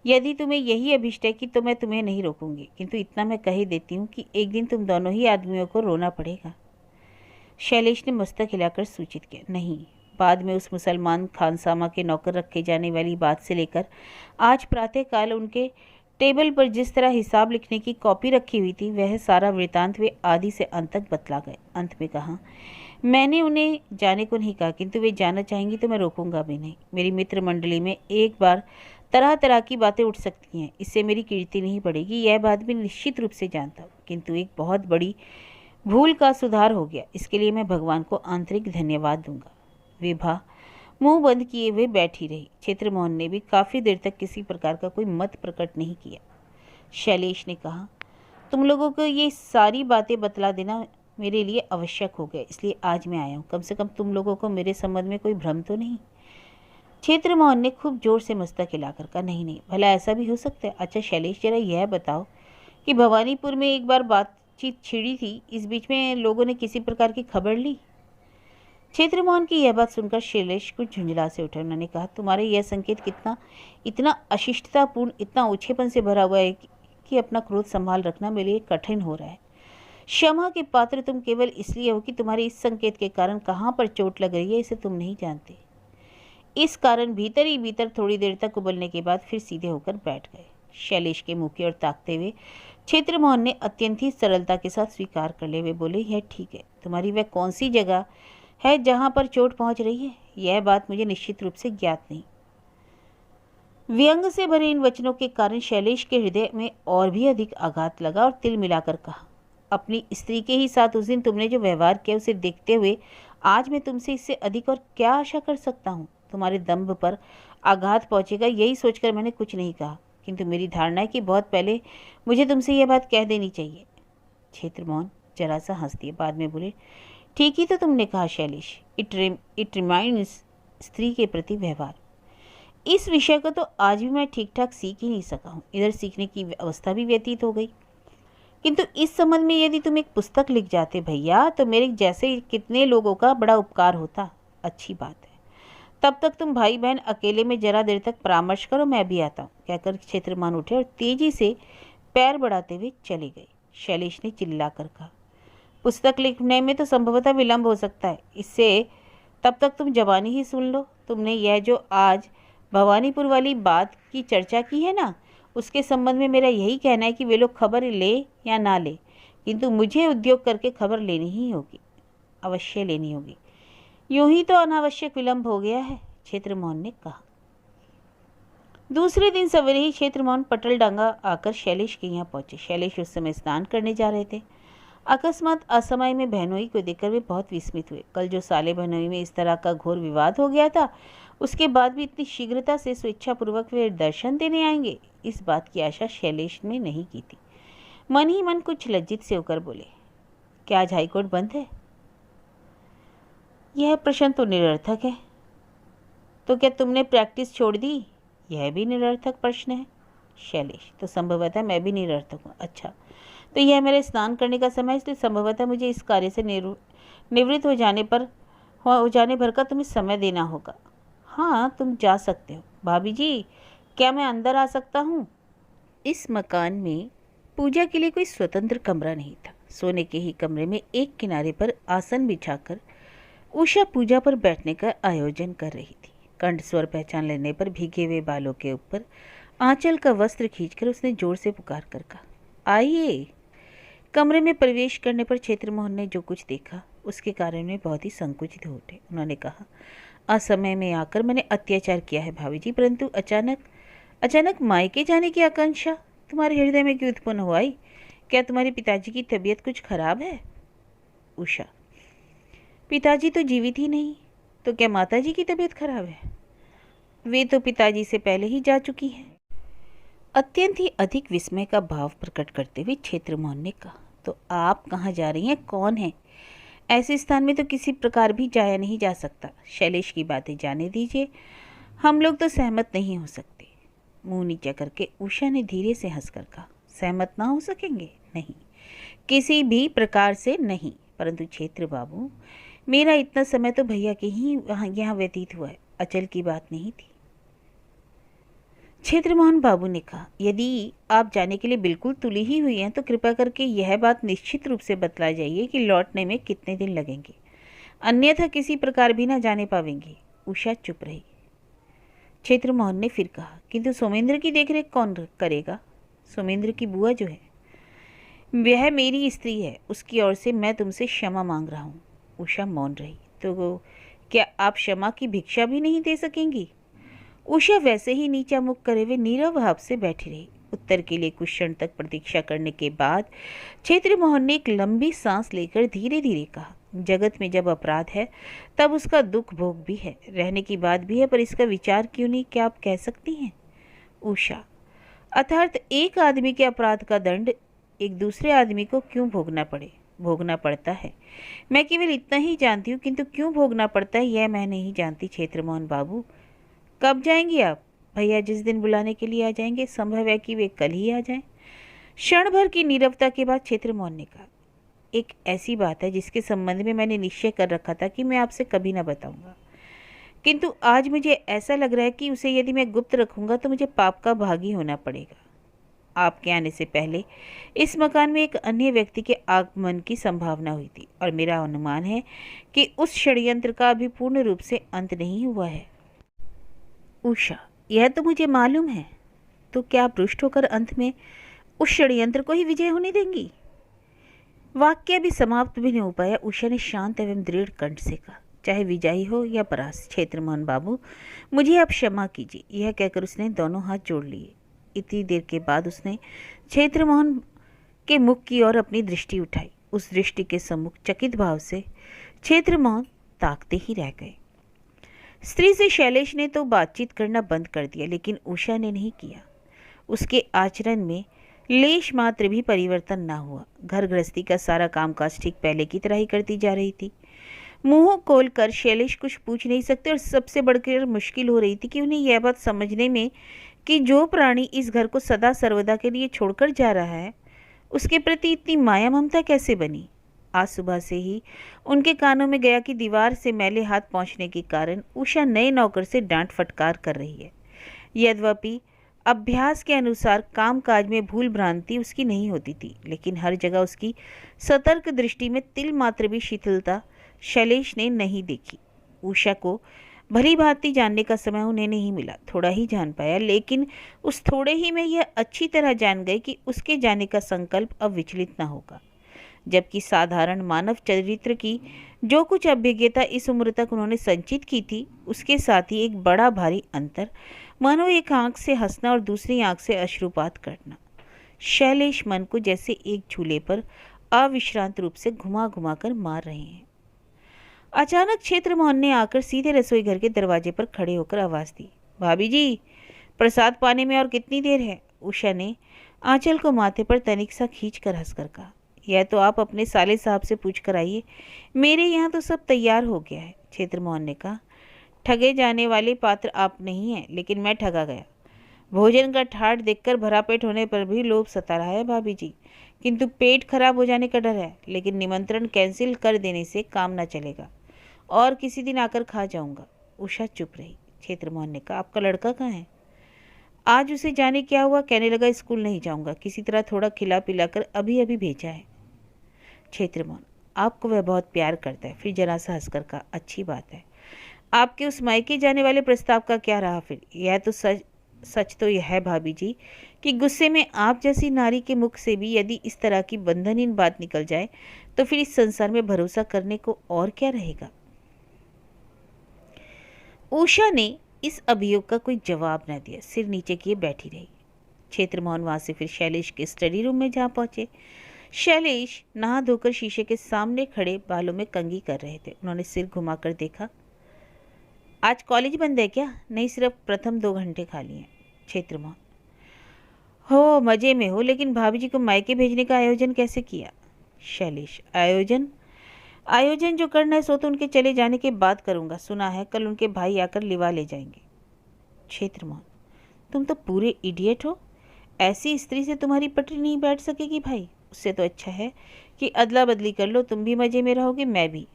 यदि तुम्हें यही अभिष्ट है कि तो मैं तुम्हें नहीं रोकूंगी, किंतु इतना मैं कह ही देती हूँ कि एक दिन तुम दोनों ही आदमियों को रोना पड़ेगा। शैलेश ने मस्तक हिलाकर सूचित किया, नहीं। बाद में उस मुसलमान खानसामा के नौकर रखे जाने वाली बात से लेकर आज प्रातःकाल उनके टेबल पर जिस तरह हिसाब लिखने की कॉपी रखी हुई थी वह सारा वृतांत वे आदि से अंत तक बतला गए। अंत में कहा, मैंने उन्हें जाने को नहीं कहा, किंतु वे जाना चाहेंगी तो मैं रोकूंगा भी नहीं। मेरी मित्र मंडली में एक बार तरह तरह की बातें उठ सकती हैं, इससे मेरी कीर्ति नहीं बढ़ेगी, यह बात भी निश्चित रूप से जानता हूँ। किंतु एक बहुत बड़ी भूल का सुधार हो गया, इसके लिए मैं भगवान को आंतरिक धन्यवाद दूंगा। विभा मुंह बंद किए हुए बैठी रही। क्षेत्रमोहन ने भी काफ़ी देर तक किसी प्रकार का कोई मत प्रकट नहीं किया। शैलेश ने कहा, तुम लोगों को ये सारी बातें बतला देना मेरे लिए आवश्यक हो गया, इसलिए आज मैं आया हूँ। कम से कम तुम लोगों को मेरे संबंध में कोई भ्रम तो नहीं? क्षेत्रमोहन ने खूब जोर से मस्तक हिलाकर कहा, नहीं नहीं, भला ऐसा भी हो सकता है। अच्छा शैलेश, जरा यह बताओ कि भवानीपुर में एक बार बातचीत छिड़ी थी, इस बीच में लोगों ने किसी प्रकार की खबर ली? क्षेत्रमोहन की यह बात सुनकर शैलेश कुछ झुंझला से उठे। उन्होंने कहा, तुम्हारे यह संकेत इतना अशिष्टतापूर्ण, इतना ओछेपन से भरा हुआ है कि अपना क्रोध संभाल रखना मेरे लिए कठिन हो रहा है। क्षमा के पात्र तुम केवल इसलिए हो कि तुम्हारे इस संकेत के कारण कहाँ पर चोट लग रही है इसे तुम नहीं जानते। इस कारण भीतर ही भीतर थोड़ी देर तक उबलने के बाद फिर सीधे होकर बैठ गए। शैलेश के मुंह की ओर ताकते हुए क्षेत्रमोहन ने अत्यंत ही सरलता के साथ स्वीकार कर ले हुए बोले, यह ठीक है, तुम्हारी वह कौन सी जगह है जहाँ पर चोट पहुँच रही है, यह बात मुझे निश्चित रूप से ज्ञात नहीं। व्यंग से भरे इन वचनों के कारण शैलेश के हृदय में और भी अधिक आघात लगा और तिल मिलाकर कहा, अपनी स्त्री के ही साथ उस दिन तुमने जो व्यवहार किया उसे देखते हुए आज मैं तुमसे इससे अधिक और क्या आशा कर सकता हूँ। तुम्हारे दंभ पर आघात पहुँचेगा यही सोचकर मैंने कुछ नहीं कहा, किंतु मेरी धारणा है कि बहुत पहले मुझे तुमसे यह बात कह देनी चाहिए। क्षेत्रमोहन जरा सा हंस दिए, बाद में बोले, ठीक ही तो तुमने कहा शैलेश, इट रिमाइंड्स स्त्री के प्रति व्यवहार। इस विषय को तो आज भी मैं ठीक ठाक सीख ही नहीं सका हूँ, इधर सीखने की अवस्था भी व्यतीत हो गई। किंतु इस संबंध में यदि तुम एक पुस्तक लिख जाते भैया तो मेरे जैसे कितने लोगों का बड़ा उपकार होता। अच्छी बात है, तब तक तुम भाई बहन अकेले में जरा देर तक परामर्श करो, मैं भी आता हूँ, कहकर क्षेत्रमोहन उठे और तेजी से पैर बढ़ाते हुए चले गए। शैलेश ने चिल्लाकर कहा, पुस्तक लिखने में तो संभवतः विलंब हो सकता है, इससे तब तक तुम जवानी ही सुन लो। तुमने यह जो आज भवानीपुर वाली बात की चर्चा की है ना, उसके संबंध में मेरा यही कहना है कि वे लोग खबर ले या ना ले, किंतु मुझे उद्योग करके खबर लेनी ही होगी, अवश्य लेनी होगी। यूं ही तो अनावश्यक विलंब हो गया है, क्षेत्रमोहन ने कहा। दूसरे दिन सवेरे ही क्षेत्रमोहन पटलडांगा आकर शैलेश के यहाँ पहुंचे। शैलेश उस समय स्नान करने जा रहे थे। अकस्मात असमय में बहनोई को देखकर वे बहुत विस्मित हुए। कल जो साले बहनोई में इस तरह का घोर विवाद हो गया था, उसके बाद भी इतनी शीघ्रता से स्वेच्छापूर्वक वे दर्शन देने आएंगे, इस बात की आशा शैलेश ने नहीं की थी। मन ही मन कुछ लज्जित से होकर बोले, क्या आज हाईकोर्ट बंद है? यह प्रश्न तो निरर्थक है। तो क्या तुमने प्रैक्टिस छोड़ दी? यह भी निरर्थक प्रश्न है। शैलेश, तो संभवतः मैं भी निरर्थक हूँ। अच्छा, तो यह मेरे स्नान करने का समय, इसलिए संभवतः मुझे इस कार्य से निवृत्त हो जाने भर का तुम्हें समय देना होगा। हाँ, तुम जा सकते हो। भाभी जी, क्या मैं अंदर आ सकता हूँ? इस मकान में पूजा के लिए कोई स्वतंत्र कमरा नहीं था। सोने के ही कमरे में एक किनारे पर आसन बिछाकर उषा पूजा पर बैठने का आयोजन कर रही थी। कंठ स्वर पहचान लेने पर भीगे हुए बालों के ऊपर आंचल का वस्त्र खींचकर उसने जोर से पुकार कर कहा, आइए। कमरे में प्रवेश करने पर क्षेत्रमोहन ने जो कुछ देखा उसके कारण में बहुत ही संकुचित हो उठे। उन्होंने कहा, असमय में आकर मैंने अत्याचार किया है भाभी जी, परंतु अचानक मायके जाने की आकांक्षा तुम्हारे हृदय में क्यों उत्पन्न हो आई? क्या तुम्हारे पिताजी की तबीयत कुछ खराब है? उषा, पिताजी तो जीवित ही नहीं, तो क्या माताजी की तबीयत खराब है? वे तो पिताजी से पहले ही जा चुकी हैं। अत्यंत ही अधिक विस्मय का भाव प्रकट करते हुए क्षेत्रमोहन ने कहा, तो आप कहाँ जा रही हैं? कौन है? ऐसे स्थान में तो किसी प्रकार भी जाया नहीं जा सकता। शैलेश की बातें जाने दीजिए, हम लोग तो सहमत नहीं हो सकते। मुंह नीचा करके उषा ने धीरे से हंसकर कहा, सहमत ना हो सकेंगे? नहीं, किसी भी प्रकार से नहीं। परंतु क्षेत्र बाबू, मेरा इतना समय तो भैया के ही यहाँ व्यतीत हुआ है, अचल की बात नहीं थी। क्षेत्रमोहन बाबू ने कहा, यदि आप जाने के लिए बिल्कुल तुली ही हुई हैं तो कृपया करके यह बात निश्चित रूप से बतला जाइए कि लौटने में कितने दिन लगेंगे, अन्यथा किसी प्रकार भी ना जाने पावेंगी। उषा चुप रही। क्षेत्रमोहन ने फिर कहा, किंतु सोमेंद्र की देखरेख कौन करेगा? सोमेंद्र की बुआ जो है, वह मेरी स्त्री है, उसकी ओर से मैं तुमसे क्षमा मांग रहा हूँ। उषा मौन रही। तो क्या आप क्षमा की भिक्षा भी नहीं दे सकेंगी? उषा वैसे ही नीचा मुख करे हुए नीरव भाव से बैठी रही। उत्तर के लिए कुछ क्षण तक प्रतीक्षा करने के बाद क्षेत्र मोहन ने एक लंबी सांस लेकर धीरे धीरे कहा, जगत में जब अपराध है तब उसका दुख भोग भी है, रहने की बात भी है, पर इसका विचार क्यों नहीं, क्या आप कह सकती हैं? उषा, अर्थात एक आदमी के अपराध का दंड एक दूसरे आदमी को क्यों भोगना पड़े? भोगना पड़ता है, मैं केवल इतना ही जानती हूँ, किंतु क्यों भोगना पड़ता है यह मैं नहीं जानती। क्षेत्र मोहन बाबू, कब जाएंगी आप? भैया जिस दिन बुलाने के लिए आ जाएंगे, संभव है कि वे कल ही आ जाएं। क्षण भर की नीरवता के बाद क्षेत्र मोहन ने कहा, एक ऐसी बात है जिसके संबंध में मैंने निश्चय कर रखा था कि मैं आपसे कभी ना बताऊंगा, किंतु आज मुझे ऐसा लग रहा है कि उसे यदि मैं गुप्त रखूंगा तो मुझे पाप का भागी होना पड़ेगा। आपके आने से पहले इस मकान में एक अन्य व्यक्ति के आगमन की संभावना हुई थी और मेरा अनुमान है कि उस षड्यंत्र का अभी पूर्ण रूप से अंत नहीं हुआ है। उषा, यह तो मुझे मालूम है, तो क्या आप रुष्ट होकर अंत में उस षड्यंत्र को ही विजय होने देंगी? वाक्य भी समाप्त भी नहीं हो पाया, उषा ने शांत एवं दृढ़ कंठ से कहा, चाहे विजयी हो या परास्त, क्षेत्र मोहन बाबू मुझे आप क्षमा कीजिए। यह कहकर उसने दोनों हाथ जोड़ लिए। इतनी देर के बाद उसने क्षेत्र मोहन के मुख की ओर अपनी दृष्टि उठाई। उस दृष्टि के सम्मुख चकित भाव से क्षेत्र मोहन ताकते ही रह गए। स्त्री से शैलेश ने तो बातचीत करना बंद कर दिया, लेकिन उषा ने नहीं किया। उसके आचरण में लेश मात्र भी परिवर्तन ना हुआ। घर गृहस्थी का सारा कामकाज ठीक पहले की तरह ही करती जा रही थी। मुंह खोलकर शैलेश कुछ पूछ नहीं सकते और सबसे बढ़कर मुश्किल हो रही थी कि उन्हें यह बात समझने में कि जो प्राणी इस घर को सदा सर्वदा के लिए छोड़कर जा रहा है, उसके प्रति इतनी माया ममता कैसे बनी। आज सुबह से ही उनके कानों में गया कि दीवार से मैले हाथ पहुंचने के कारण उषा नए नौकर से डांट फटकार कर रही है। यद्यपि अभ्यास के अनुसार कामकाज में भूल भ्रांति उसकी नहीं होती थी, लेकिन हर जगह उसकी सतर्क दृष्टि में तिल मात्र भी शिथिलता शैलेश ने नहीं देखी। उषा को भली भांति जानने का समय उन्हें नहीं मिला, थोड़ा ही जान पाया, लेकिन उस थोड़े ही में यह अच्छी तरह जान गए कि उसके जाने का संकल्प अब विचलित न होगा। जबकि साधारण मानव चरित्र की जो कुछ अभिज्ञता इस उम्र तक उन्होंने संचित की थी, उसके साथ ही एक बड़ा भारी अंतर, मानो एक आंख से हंसना और दूसरी आंख से अश्रुपात करना। शैलेश मन को जैसे एक झूले पर अविश्रांत रूप से घुमा घुमा कर मार रहे हैं। अचानक क्षेत्र मोहन ने आकर सीधे रसोई घर के दरवाजे पर खड़े होकर आवाज़ दी, भाभी जी, प्रसाद पाने में और कितनी देर है? उषा ने आंचल को माथे पर तनिक सा खींच कर हंसकर कहा, यह तो आप अपने साले साहब से पूछ कर आइए, मेरे यहाँ तो सब तैयार हो गया है। क्षेत्र मोहन ने कहा, ठगे जाने वाले पात्र आप नहीं हैं, लेकिन मैं ठगा गया। भोजन का ठाट देखकर भरा पेट होने पर भी लोभ सता रहा है भाभी जी, किंतु पेट खराब हो जाने का डर है। लेकिन निमंत्रण कैंसिल कर देने से काम न चलेगा, और किसी दिन आकर खा जाऊंगा। उषा चुप रही। क्षेत्र मोहन ने कहा, आपका लड़का कहाँ है? आज उसे जाने क्या हुआ, कहने लगा स्कूल नहीं जाऊंगा, किसी तरह थोड़ा खिला पिलाकर अभी अभी भेजा है। क्षेत्र मोहन, आपको वह बहुत प्यार करता है। फिर जरा सा हंसकर कहा, अच्छी बात है। आपके उस मायके जाने वाले प्रस्ताव का क्या रहा फिर? यह तो सच तो यह है भाभी जी कि गुस्से में आप जैसी नारी के मुख से भी यदि इस तरह की बंधनहीन बात निकल जाए तो फिर इस संसार में भरोसा करने को और क्या रहेगा। उषा ने इस अभियोग का कोई जवाब न दिया, सिर नीचे किए बैठी रही। क्षेत्र मोहन वहां से फिर शैलेश के स्टडी रूम में जा पहुंचे। शैलेश नहा धोकर शीशे के सामने खड़े बालों में कंघी कर रहे थे। उन्होंने सिर घुमाकर देखा, आज कॉलेज बंद है क्या? नहीं, सिर्फ प्रथम 2 घंटे खाली हैं। क्षेत्र मोहन, हो मजे में हो, लेकिन भाभी जी को मायके भेजने का आयोजन कैसे किया? शैलेश, आयोजन जो करना है सो तो उनके चले जाने के बाद करूंगा। सुना है कल उनके भाई आकर लिवा ले जाएंगे। क्षेत्र मोहन, तुम तो पूरे इडियट हो, ऐसी स्त्री से तुम्हारी पटरी नहीं बैठ सकेगी भाई। उससे तो अच्छा है कि अदला बदली कर लो, तुम भी मजे में रहोगे, मैं भी।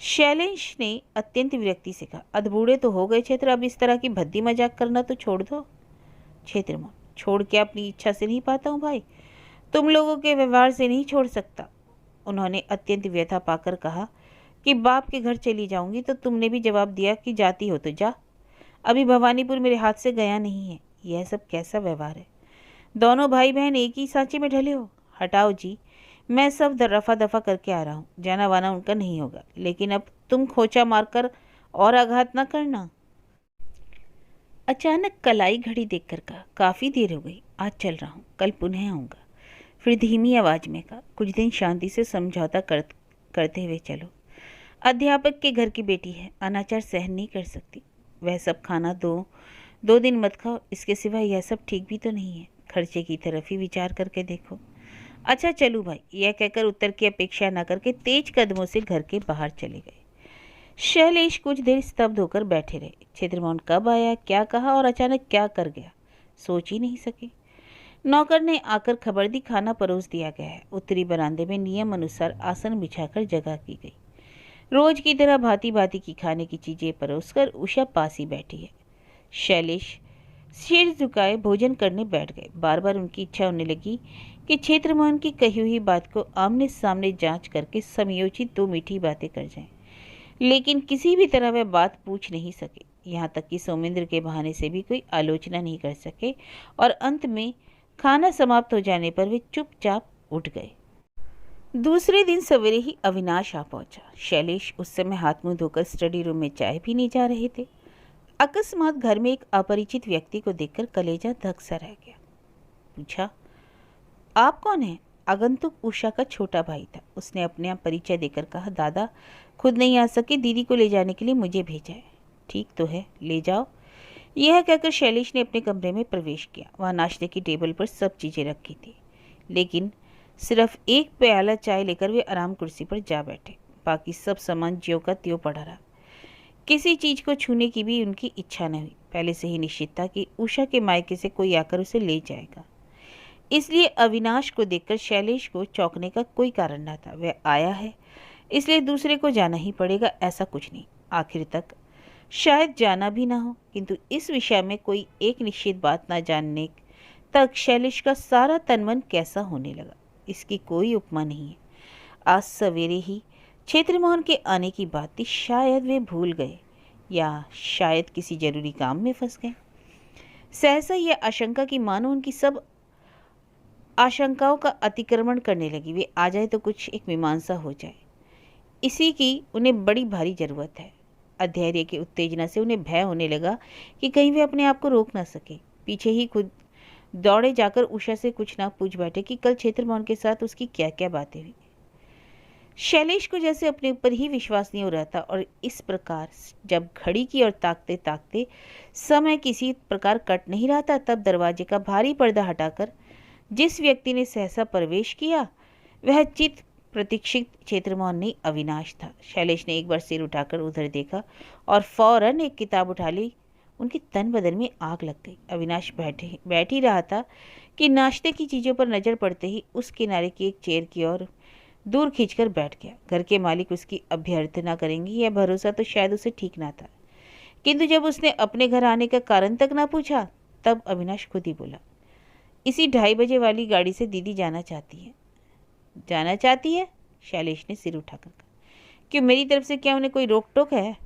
शैलेश ने अत्यंत विरक्ति से कहा, अधबूढ़े तो हो गए क्षेत्र, अब इस तरह की भद्दी मजाक करना तो छोड़ दो। क्षेत्र मोहन, छोड़ के अपनी इच्छा से नहीं पाता हूँ भाई, तुम लोगों के व्यवहार से नहीं छोड़ सकता। उन्होंने अत्यंत व्यथा पाकर कहा कि बाप के घर चली जाऊंगी, तो तुमने भी जवाब दिया कि जाती हो तो जा। अभी भवानीपुर मेरे हाथ से गया नहीं है। यह सब कैसा व्यवहार है? दोनों भाई बहन एक ही सांचे में ढले हो। हटाओ जी, मैं सब रफा दफा करके आ रहा हूँ, जाना वाना उनका नहीं होगा, लेकिन अब तुम खोचा मारकर और आघात ना करना। अचानक कलाई घड़ी देखकर कहा, काफ़ी देर हो गई, आज चल रहा हूँ, कल पुनः आऊँगा। फिर धीमी आवाज में कहा, कुछ दिन शांति से समझौता करते हुए चलो। अध्यापक के घर की बेटी है, अनाचार सहन नहीं कर सकती। वह सब खाना दो दिन मत खाओ, इसके सिवा यह सब ठीक भी तो नहीं है। खर्चे की तरफ ही विचार करके देखो। अच्छा चलू भाई, यह कहकर उत्तर की अपेक्षा न करके तेज कदमों से घर के बाहर चले गए। शैलेश कुछ देर स्तब्ध होकर बैठे रहे। क्षेत्रमोहन कब आया, क्या कहा और अचानक क्या कर गया, सोच ही नहीं सके। नौकर ने आकर खबर दी, खाना परोस दिया गया है। उत्तरी बरामदे में नियम अनुसार आसन बिछाकर जगह की गई। रोज की तरह भांति भांति की खाने की चीजें परोसकर उषा पास ही बैठी है। शैलेश सिर झुकाए भोजन करने बैठ गए। बार बार उनकी इच्छा होने लगी कि क्षेत्रमोहन की कही हुई बात को आमने सामने जांच करके समयोचित दो मीठी बातें कर जाएं, लेकिन किसी भी तरह वह बात पूछ नहीं सके। यहाँ तक कि सौमिंद्र के बहाने से भी कोई आलोचना नहीं कर सके और अंत में खाना समाप्त हो जाने पर वे चुपचाप उठ गए। दूसरे दिन सवेरे ही अविनाश आ पहुंचा। शैलेश उस समय हाथ मुंह धोकर स्टडी रूम में चाय पीने जा रहे थे। अकस्मात घर में एक अपरिचित व्यक्ति को देखकर कलेजा धक सा रह गया। पूछा, आप कौन हैं? आगंतुक उषा का छोटा भाई था। उसने अपने आप परिचय देकर कहा, दादा खुद नहीं आ सके, दीदी को ले जाने के लिए मुझे भेजा है। ठीक तो है, ले जाओ। यह कहकर शैलेश ने अपने कमरे में प्रवेश किया। वहाँ नाश्ते की टेबल पर सब चीज़ें रखी थी, लेकिन सिर्फ एक प्याला चाय लेकर वे आराम कुर्सी पर जा बैठे। बाकी सब सामान ज्यों का त्यों पड़ा रहा। किसी चीज़ को छूने की भी उनकी इच्छा न हुई। पहले से ही निश्चित था कि उषा के मायके से कोई आकर उसे ले जाएगा, इसलिए अविनाश को देखकर शैलेश को चौंकने का कोई कारण न था। वह आया है इसलिए दूसरे को जाना ही पड़ेगा, ऐसा कुछ नहीं। आखिर तक शायद जाना भी ना हो, किंतु इस विषय में कोई एक निश्चित बात न जानने तक शैलेश का सारा तनमन कैसा होने लगा, इसकी कोई उपमा नहीं है। आज सवेरे ही क्षेत्रमोहन के आने की बात थी। शायद वे भूल गए या शायद किसी जरूरी काम में फंस गए। सहसा यह आशंका कि मानो उनकी सब आशंकाओं का अतिक्रमण करने लगी। वे आ जाए तो कुछ एक मीमांसा हो जाए, इसी की उन्हें बड़ी भारी जरूरत है। अधैर्य की उत्तेजना से उन्हें भय होने लगा कि कहीं वे अपने आप को रोक ना सके। पीछे ही खुद दौड़े जाकर उषा से कुछ ना पूछ बैठे कि कल क्षेत्रमोहन के साथ उसकी क्या क्या बातें हुई। शैलेश को जैसे अपने ऊपर ही विश्वास नहीं हो रहा था, और इस प्रकार जब घड़ी की ओर ताकते ताकते समय किसी प्रकार कट नहीं रहा था, तब दरवाजे का भारी पर्दा हटाकर जिस व्यक्ति ने सहसा प्रवेश किया वह चित प्रतीक्षित क्षेत्रमोहन नहीं, अविनाश था। शैलेश ने एक बार सिर उठाकर उधर देखा और फौरन एक किताब उठा ली। उनके तन बदन में आग लग गई। अविनाश बैठ ही रहा था कि नाश्ते की चीज़ों पर नज़र पड़ते ही उस किनारे की एक चेयर की ओर दूर खींचकर बैठ गया। घर के मालिक उसकी अभ्यर्थना करेंगे यह भरोसा तो शायद उसे ठीक ना था, किंतु जब उसने अपने घर आने का कारण तक ना पूछा, तब अविनाश खुद ही बोला, इसी 2:30 बजे वाली गाड़ी से दीदी जाना चाहती है। जाना चाहती है? शैलेश ने सिर उठाकर कहा, क्यों, मेरी तरफ से क्या उन्हें कोई रोक टोक है?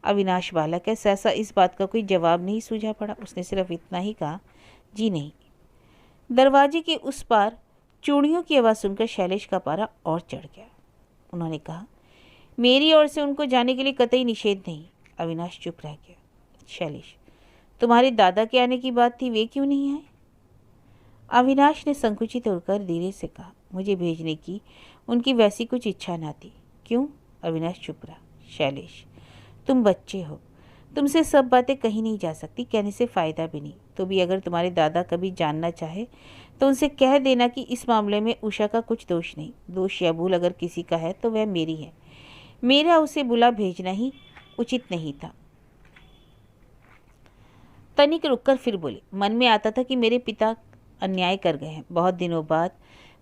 अविनाश बालक है, सहसा इस बात का कोई जवाब नहीं सूझा पड़ा। उसने सिर्फ इतना ही कहा, जी नहीं। दरवाजे के उस पार चूड़ियों की आवाज़ सुनकर शैलेश का पारा और चढ़ गया। उन्होंने कहा, मेरी ओर से उनको जाने के लिए कतई निषेध नहीं। अविनाश चुप रह गया। शैलेश, तुम्हारे दादा के आने की बात थी, वे क्यों नहीं आए? अविनाश ने संकुचित होकर धीरे से कहा, मुझे भेजने की उनकी वैसी कुछ इच्छा ना थी। क्यों? अविनाश चुप रहा। शैलेश, तुम बच्चे हो, तुमसे सब बातें कही नहीं जा सकती, कहने से फ़ायदा भी नहीं। तो भी अगर तुम्हारे दादा कभी जानना चाहे तो उनसे कह देना कि इस मामले में उषा का कुछ दोष नहीं। दोष या भूल अगर किसी का है तो वह मेरी है। मेरा उसे बुला भेजना ही उचित नहीं था। तनिक रुककर फिर बोले, मन में आता था कि मेरे पिता अन्याय कर गए हैं। बहुत दिनों बाद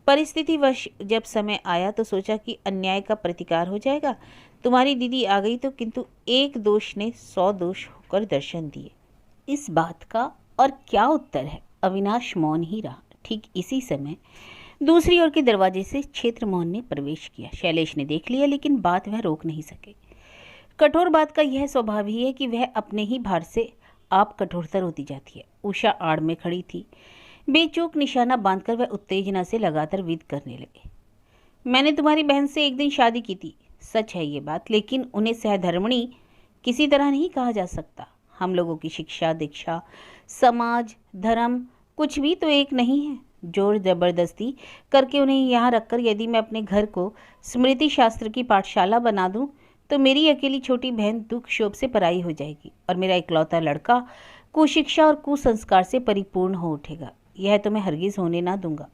परिस्थितिवश जब समय आया तो सोचा कि अन्याय का प्रतिकार हो जाएगा। तुम्हारी दीदी आ गई तो, किंतु एक दोष ने 100 दोष होकर दर्शन दिए।
इस बात का और क्या उत्तर है? अविनाश मौन ही रहा। ठीक इसी समय दूसरी ओर के दरवाजे से क्षेत्रमोहन ने प्रवेश किया। शैलेश ने देख लिया, लेकिन बात वह रोक नहीं सके। कठोर बात का यह स्वभाव ही है कि वह अपने ही भार से आप कठोरतर होती जाती है। उषा आड़ में खड़ी थी। बेचूक निशाना बांधकर वह उत्तेजना से लगातार विद करने लगे।
मैंने तुम्हारी बहन से एक दिन शादी की थी, सच है ये बात, लेकिन उन्हें सहधर्मिणी किसी तरह नहीं कहा जा सकता। हम लोगों की शिक्षा, दीक्षा, समाज, धर्म कुछ भी तो एक नहीं है। जोर जबरदस्ती करके उन्हें यहाँ रखकर यदि मैं अपने घर को स्मृति शास्त्र की पाठशाला बना दूं, तो मेरी अकेली छोटी बहन दुख शोभ से पराई हो जाएगी और मेरा इकलौता लड़का कुशिक्षा और कुसंस्कार से परिपूर्ण हो उठेगा। यह तो मैं हरगिज होने ना दूंगा।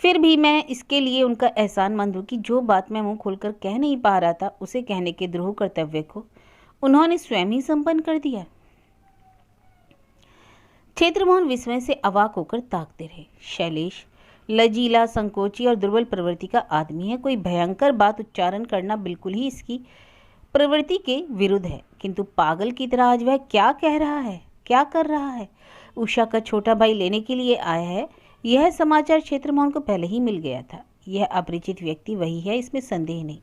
फिर भी मैं इसके लिए उनका एहसानमंद हूँ कि जो बात मैं मुंह खोलकर कह नहीं पा रहा था, उसे कहने के द्रोह कर्तव्य को उन्होंने स्वयं ही संपन्न कर दिया। क्षेत्रमोहन विस्मय से अवाक होकर ताकते रहे। शैलेश लजीला, संकोची और दुर्बल प्रवृत्ति का आदमी है। कोई भयंकर बात उच्चारण करना बिल्कुल ही इसकी प्रवृत्ति के विरुद्ध है, किंतु पागल की तरह आज वह क्या कह रहा है, क्या कर रहा है। उषा का छोटा भाई लेने के लिए आया है, यह समाचार क्षेत्रमोहन को पहले ही मिल गया था। यह अपरिचित व्यक्ति वही है, इसमें संदेह नहीं।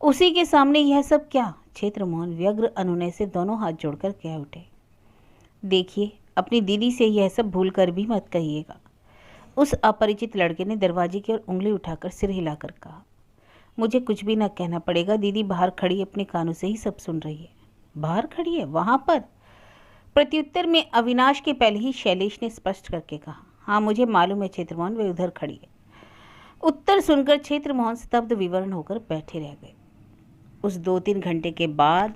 उसी के सामने यह सब क्या। क्षेत्रमोहन व्यग्र अनुनय से दोनों हाथ जोड़कर कह उठे, देखिए, अपनी दीदी से यह सब भूल कर भी मत कहिएगा। उस अपरिचित लड़के ने दरवाजे की ओर उंगली उठाकर सिर हिलाकर कहा, मुझे कुछ भी न कहना पड़ेगा। दीदी बाहर खड़ी अपने कानों से ही सब सुन रही है। बाहर खड़ी है, वहां पर? प्रत्युत्तर में अविनाश के पहले ही शैलेश ने स्पष्ट करके कहा, हाँ मुझे मालूम है क्षेत्रमोहन, वे उधर खड़ी है। उत्तर सुनकर क्षेत्रमोहन स्तब्ध विवरण होकर बैठे रह गए। उस 2-3 घंटे के बाद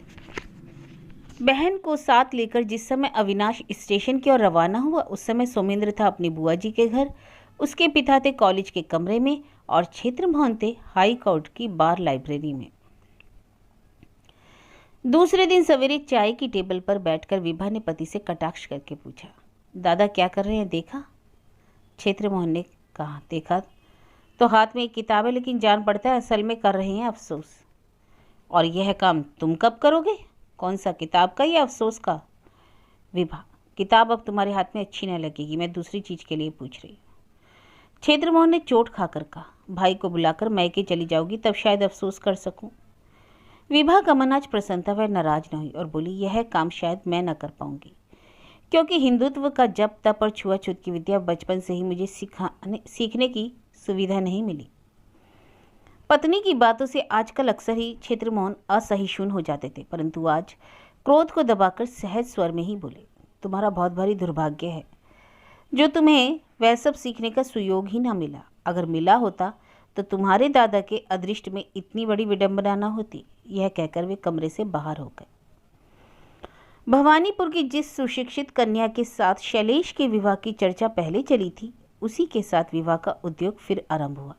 बहन को साथ लेकर जिस समय अविनाश स्टेशन की ओर रवाना हुआ, उस समय सोमेंद्र था अपनी बुआ जी के घर, उसके पिता थे कॉलेज के कमरे में और क्षेत्रमोहन थे हाई कोर्ट की बार लाइब्रेरी में। दूसरे दिन सवेरे चाय की टेबल पर बैठकर विभा ने पति से कटाक्ष करके पूछा, दादा क्या कर रहे हैं, देखा? क्षेत्रमोहन ने कहा, देखा तो हाथ में एक किताब है, लेकिन जान पड़ता है असल में कर रहे हैं अफसोस। और यह काम तुम कब करोगे? कौन सा, किताब का या अफसोस का? विभा, किताब अब तुम्हारे हाथ में अच्छी न लगेगी, मैं दूसरी चीज के लिए पूछ रही हूँ। क्षेत्रमोहन ने चोट खाकर कहा, भाई को बुलाकर मैके चली जाओगी, तब शायद अफसोस कर सकूं। विभा का मन आज प्रसन्न था, वह नाराज न हुई और बोली, यह काम शायद मैं न कर पाऊंगी, क्योंकि हिंदुत्व का जप तप और छुआछूत की विद्या बचपन से ही मुझे सीखने की सुविधा नहीं मिली। पत्नी की बातों से आजकल अक्सर ही क्षेत्रमोहन असहिष्णु हो जाते थे, परंतु आज क्रोध को दबाकर सहज स्वर में ही बोले, तुम्हारा बहुत भारी दुर्भाग्य है जो तुम्हें वह सब सीखने का सुयोग ही ना मिला। अगर मिला होता तो तुम्हारे दादा के अदृष्ट में इतनी बड़ी विडंबना न होती। यह कहकर वे कमरे से बाहर हो गए। भवानीपुर की जिस सुशिक्षित कन्या के साथ शैलेश के विवाह की चर्चा पहले चली थी, उसी के साथ विवाह का उद्योग फिर आरंभ हुआ।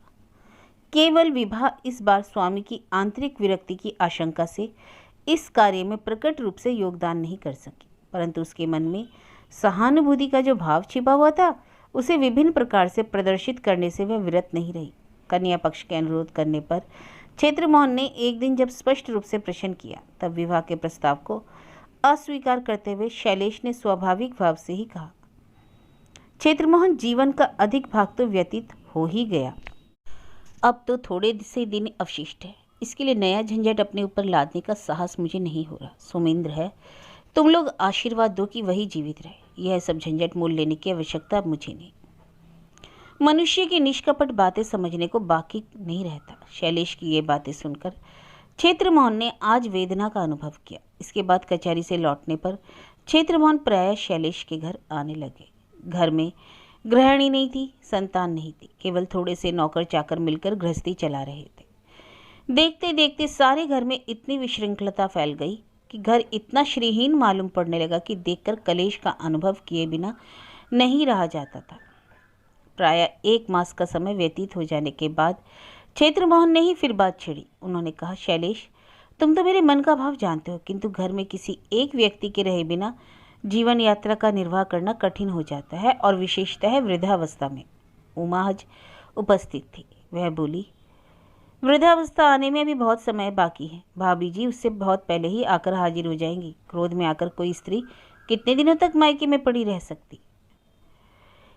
केवल विभा इस बार स्वामी की आंतरिक विरक्ति की आशंका से इस कार्य में प्रकट रूप से योगदान नहीं कर सकी, परंतु उसके मन में सहानुभूति का जो भाव छिपा हुआ था, उसे विभिन्न प्रकार से प्रदर्शित करने से वह विरत नहीं रही। कन्या पक्ष के अनुरोध करने पर क्षेत्रमोहन ने एक दिन जब स्पष्ट रूप से प्रश्न किया, तब विवाह के प्रस्ताव को अस्वीकार करते हुए शैलेश ने स्वाभाविक भाव से ही कहा, क्षेत्रमोहन, जीवन का अधिक भाग तो व्यतीत हो ही गया, अब तो थोड़े से दिन अवशिष्ट है। इसके लिए नया झंझट अपने ऊपर लादने का साहस मुझे नहीं हो रहा। सोमेंद्र है, तुम लोग आशीर्वाद दो कि वही जीवित रहे। यह सब झंझट मोल लेने की आवश्यकता अब मुझे नहीं। मनुष्य की निष्कपट बातें समझने को बाकी नहीं रहता। शैलेश की ये बातें सुनकर क्षेत्रमोहन ने आज वेदना का अनुभव किया। इसके बाद कचहरी से लौटने पर क्षेत्रमोहन प्रायः शैलेश के घर आने लगे। घर में गृहिणी नहीं थी, संतान नहीं थी, केवल थोड़े से नौकर चाकर मिलकर गृहस्थी चला रहे थे। देखते देखते सारे घर में इतनी विशृंखलता फैल गई कि घर इतना श्रीहीन मालूम पड़ने लगा कि देखकर कलेश का अनुभव किए बिना नहीं रहा जाता था। प्रायः 1 मास का समय व्यतीत हो जाने के बाद क्षेत्रमोहन ने ही फिर बात छेड़ी। उन्होंने कहा, शैलेश, तुम तो मेरे मन का भाव जानते हो, किंतु घर में किसी एक व्यक्ति के रहे बिना जीवन यात्रा का निर्वाह करना कठिन हो जाता है, और विशेषतः वृद्धावस्था में। उमा आज उपस्थित थी। वह बोली, वृद्धावस्था आने में भी बहुत समय बाकी है। भाभी जी उससे बहुत पहले ही आकर हाजिर हो जाएंगी। क्रोध में आकर कोई स्त्री कितने दिनों तक मायके में पड़ी रह सकती?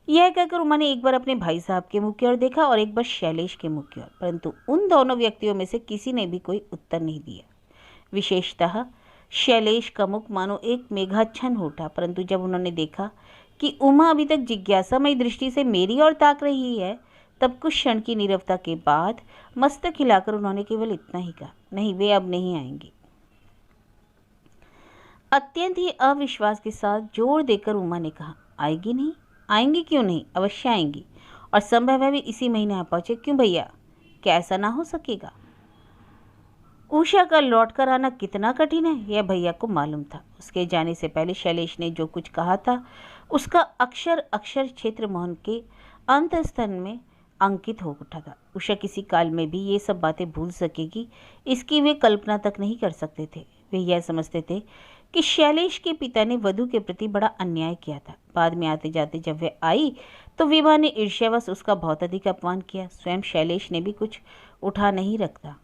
यह कहकर उमा ने एक बार अपने भाई साहब के मुख की ओर देखा और एक बार शैलेश के मुख की ओर, परंतु उन दोनों व्यक्तियों में से किसी ने भी कोई उत्तर नहीं दिया। विशेषतः शैलेश का मुख मानो एक मेघाच्छन्न हो उठा, परंतु जब उन्होंने देखा कि उमा अभी तक जिज्ञासामयी दृष्टि से मेरी ओर ताक रही है, तब कुछ क्षण की नीरवता के बाद मस्तक हिलाकर उन्होंने केवल इतना ही कहा, नहीं, वे अब नहीं आएंगी। अत्यंत ही अविश्वास के साथ जोर देकर उमा ने कहा, आएगी नहीं? आएंगी क्यों नहीं, अवश्य आएंगी, और संभव है भी इसी महीने आ पहुंचे। क्यों भैया, क्या ऐसा ना हो सकेगा? उषा का लौट कर आना कितना कठिन है यह भैया को मालूम था। उसके जाने से पहले शैलेश ने जो कुछ कहा था उसका अक्षर अक्षर क्षेत्रमोहन के अंतःस्थन में अंकित हो उठा था। उषा किसी काल में भी ये सब बातें भूल सकेगी, इसकी वे कल्पना तक नहीं कर सकते थे। वे यह समझते थे कि शैलेश के पिता ने वधू के प्रति बड़ा अन्याय किया था। बाद में आते जाते जब वे आई तो विभा ने ईर्ष्यावश उसका बहुत अधिक अपमान किया। स्वयं शैलेश ने भी कुछ उठा नहीं रखा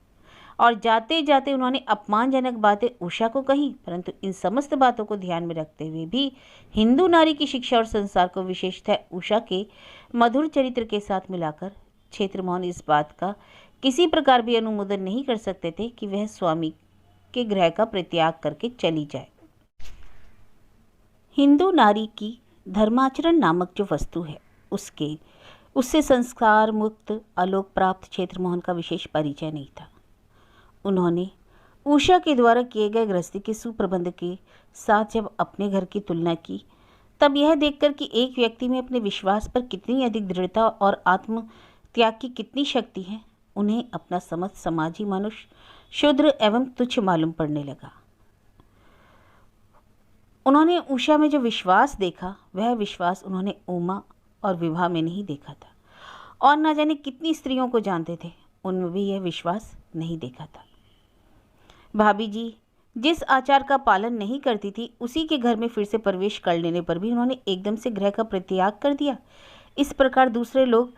और जाते जाते उन्होंने अपमानजनक बातें उषा को कही, परंतु इन समस्त बातों को ध्यान में रखते हुए भी हिंदू नारी की शिक्षा और संस्कार को विशेषतः उषा के मधुर चरित्र के साथ मिलाकर क्षेत्रमोहन इस बात का किसी प्रकार भी अनुमोदन नहीं कर सकते थे कि वह स्वामी के गृह का परित्याग करके चली जाए। हिंदू नारी की धर्माचरण नामक जो वस्तु है उससे संस्कार मुक्त आलोक प्राप्त क्षेत्रमोहन का विशेष परिचय नहीं था। उन्होंने उषा के द्वारा किए गए गृहस्थी के सुप्रबंध के साथ जब अपने घर की तुलना की तब यह देखकर कि एक व्यक्ति में अपने विश्वास पर कितनी अधिक दृढ़ता और आत्म त्याग की कितनी शक्ति है, उन्हें अपना समस्त समाजी मनुष्य शूद्र एवं तुच्छ मालूम पड़ने लगा। उन्होंने उषा में जो विश्वास देखा वह विश्वास उन्होंने उमा और विभा में नहीं देखा था, और न जाने कितनी स्त्रियों को जानते थे उनमें भी यह विश्वास नहीं देखा था। भाभी जी जिस आचार का पालन नहीं करती थी उसी के घर में फिर से प्रवेश कर लेने पर भी उन्होंने एकदम से गृह का परित्याग कर दिया। इस प्रकार दूसरे लोग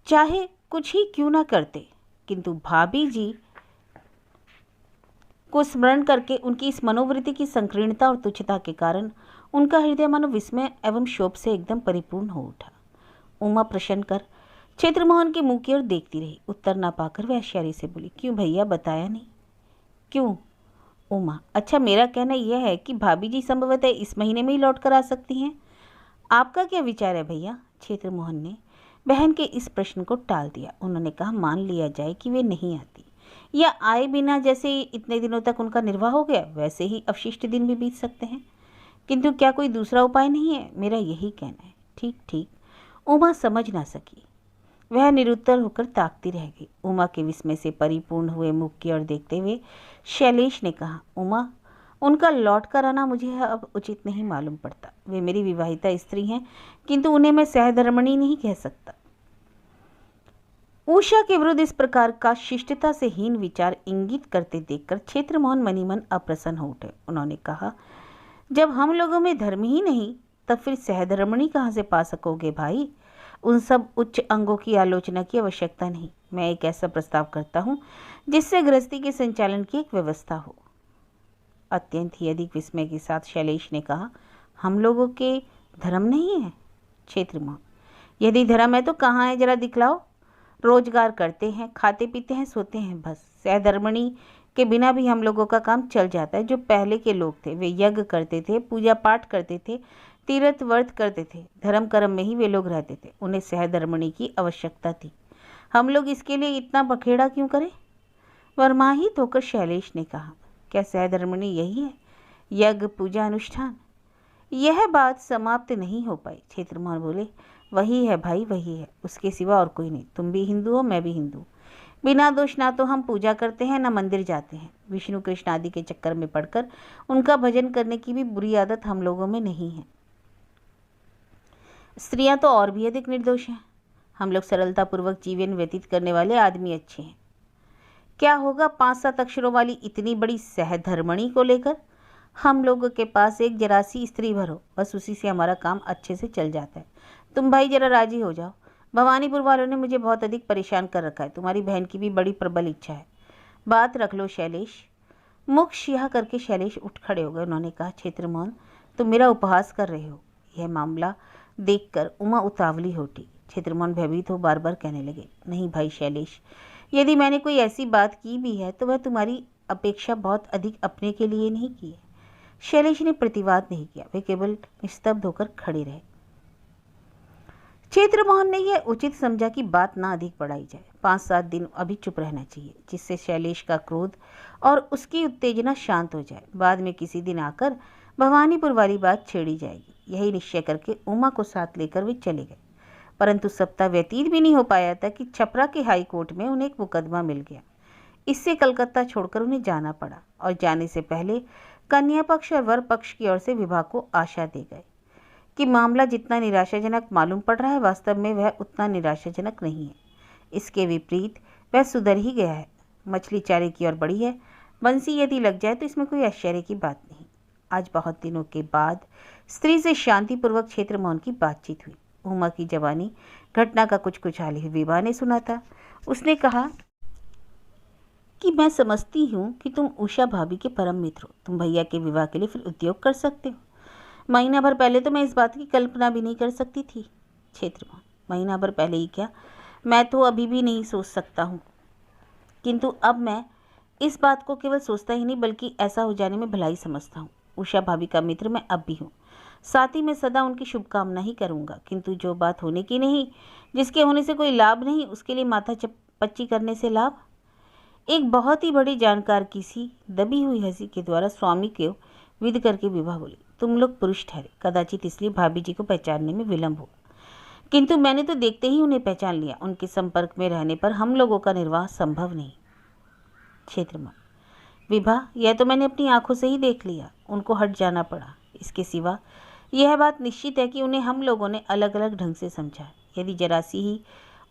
चाहे कुछ ही क्यों ना करते, किंतु भाभी जी को स्मरण करके उनकी इस मनोवृत्ति की संकीर्णता और तुच्छता के कारण उनका हृदय मानो विस्मय एवं शोभ से एकदम परिपूर्ण हो उठा। उमा प्रसन्न कर क्षेत्रमोहन के मुंह की ओर देखती रही। उत्तर ना पाकर वह आश्चर्य से बोली, क्यों भैया, बताया नहीं? क्यों? उमा, अच्छा, मेरा कहना यह है कि भाभी जी संभवतः इस महीने में ही लौट कर आ सकती हैं। आपका क्या विचार है भैया? क्षेत्रमोहन ने बहन के इस प्रश्न को टाल दिया। उन्होंने कहा, मान लिया जाए कि वे नहीं आती, या आए बिना जैसे इतने दिनों तक उनका निर्वाह हो गया वैसे ही अवशिष्ट दिन भी बीत सकते हैं, किंतु क्या कोई दूसरा उपाय नहीं है? मेरा यही कहना है। ठीक ठीक, उमा समझ ना सकी। वह निरुत्तर होकर ताकती रह गई। उमा के विस्मय से परिपूर्ण हुए मुख की ओर देखते हुए शैलेश ने कहा, उमा, उनका लौट कर आना मुझे अब उचित नहीं मालूम पड़ता। वे मेरी विवाहिता स्त्री हैं, किंतु उन्हें मैं सहधर्मिणी नहीं कह सकता। उषा के विरुद्ध इस प्रकार का शिष्टता से हीन विचार इंगित करते देखकर क्षेत्रमोहन मनी मन अप्रसन्न हो उठे। उन्होंने कहा, जब हम लोगों में धर्म ही नहीं तब फिर सहधर्मिणी कहाँ से पा सकोगे भाई? उन सब उच्च अंगों की आलोचना की आवश्यकता नहीं। मैं एक ऐसा प्रस्ताव करता हूँ जिससे गृहस्थी के संचालन की एक व्यवस्था हो। अत्यंत ही अधिक विस्मय के साथ शैलेश ने कहा, हम लोगों के धर्म नहीं है? क्षेत्रमोहन, यदि धर्म है तो कहाँ है, जरा दिखलाओ। रोजगार करते हैं, खाते पीते हैं, सोते हैं, बस। सहधर्मिणी के बिना भी हम लोगों का काम चल जाता है। जो पहले के लोग थे वे यज्ञ करते थे, पूजा पाठ करते थे, तीर्थ व्रत करते थे, धर्म कर्म में ही वे लोग रहते थे। उन्हें सहधर्मिणी की आवश्यकता थी। हम लोग इसके लिए इतना बखेड़ा क्यों करें? वर्माहित होकर शैलेश ने कहा, क्या सहधर्मिणी यही है, यज्ञ पूजा अनुष्ठान? यह बात समाप्त नहीं हो पाई। क्षेत्रमोहन बोले, वही है भाई, वही है, उसके सिवा और कोई नहीं। तुम भी हिंदू हो, मैं भी हिंदू। बिना दोष ना तो हम पूजा करते हैं ना मंदिर जाते हैं। विष्णु कृष्ण आदि के चक्कर में पड़कर उनका भजन करने की भी बुरी आदत हम लोगों में नहीं है। स्त्रियां तो और भी अधिक निर्दोष हैं। हम लोग सरलतापूर्वक जीवन व्यतीत करने वाले आदमी अच्छे हैं। क्या होगा 5-7 अक्षरों वाली इतनी बड़ी सहधर्मिणी को लेकर? हम लोगों के पास एक जरा सी स्त्री भर हो, बस उसी से हमारा काम अच्छे से चल जाता है। तुम भाई जरा राजी हो जाओ। भवानीपुर वालों ने मुझे बहुत अधिक परेशान कर रखा है। तुम्हारी बहन की भी बड़ी प्रबल इच्छा है। बात रख लो शैलेश। मुख सियाह करके शैलेश उठ खड़े हो गए। उन्होंने कहा, क्षेत्रमोहन, तुम मेरा उपहास कर रहे हो। यह मामला देखकर उमा उतावली हो उठी। क्षेत्रमोहन भयभीत हो बार बार कहने लगे, नहीं भाई शैलेश, यदि मैंने कोई ऐसी बात की भी है तो वह तुम्हारी अपेक्षा बहुत अधिक अपने के लिए नहीं की है। शैलेश ने प्रतिवाद नहीं किया, वे केवल निस्तब्ध होकर खड़े रहे। क्षेत्रमोहन ने यह उचित समझा कि बात ना अधिक बढ़ाई जाए। 5-7 दिन अभी चुप रहना चाहिए, जिससे शैलेश का क्रोध और उसकी उत्तेजना शांत हो जाए। बाद में किसी दिन आकर भवानीपुर वाली बात छेड़ी जाएगी। यही निश्चय करके उमा को साथ लेकर वे चले गए। परंतु सप्ताह व्यतीत भी नहीं हो पाया था कि छपरा के हाई कोर्ट में उन्हें एक मुकदमा मिल गया। इससे कलकत्ता छोड़कर उन्हें जाना पड़ा और जाने से पहले कन्या पक्ष और वर पक्ष की ओर से विवाह को आशा दे गए कि मामला जितना निराशाजनक मालूम पड़ रहा है, वास्तव में वह उतना निराशाजनक नहीं है। इसके विपरीत वह सुधर ही गया है। मछली चारे की ओर बढ़ी है। बंसी यदि लग जाए तो इसमें कोई आश्चर्य की बात नहीं। आज बहुत दिनों के बाद स्त्री से शांतिपूर्वक क्षेत्रमोहन की बातचीत हुई। उमा की जवानी घटना का कुछ कुछ हाल ही विवाह ने सुना था। उसने कहा कि मैं समझती हूँ कि तुम उषा भाभी के परम मित्र हो। तुम भैया के विवाह के लिए फिर उद्योग कर सकते हो। महीना भर पहले तो मैं इस बात की कल्पना भी नहीं कर सकती थी। क्षेत्रमोहन: महीना भर पहले ही क्या, मैं तो अभी भी नहीं सोच सकता हूँ। किंतु अब मैं इस बात को केवल सोचता ही नहीं बल्कि ऐसा हो जाने में भलाई समझता हूँ। उषा भाभी का मित्र मैं अब भी हूँ। साथ ही मैं सदा उनकी शुभकामना ही करूँगा। किंतु जो बात होने की नहीं, जिसके होने से कोई लाभ नहीं, उसके लिए माथा पच्ची करने से लाभ। एक बहुत ही बड़ी जानकार की सी दबी हुई हंसी के द्वारा स्वामी को विद करके विवाह बोली। तुम लोग पुरुष ठहरे, कदाचित इसलिए भाभी जी को पहचानने में विलंब हुआ, किंतु मैंने तो देखते ही उन्हें पहचान लिया। उनके संपर्क में रहने पर हम लोगों का निर्वाह संभव नहीं। क्षेत्रमोहन: विवाह, यह तो मैंने अपनी आंखों से ही देख लिया। उनको हट जाना पड़ा। इसके सिवा यह बात निश्चित है कि उन्हें हम लोगों ने अलग अलग ढंग से समझा है। यदि जरा सी ही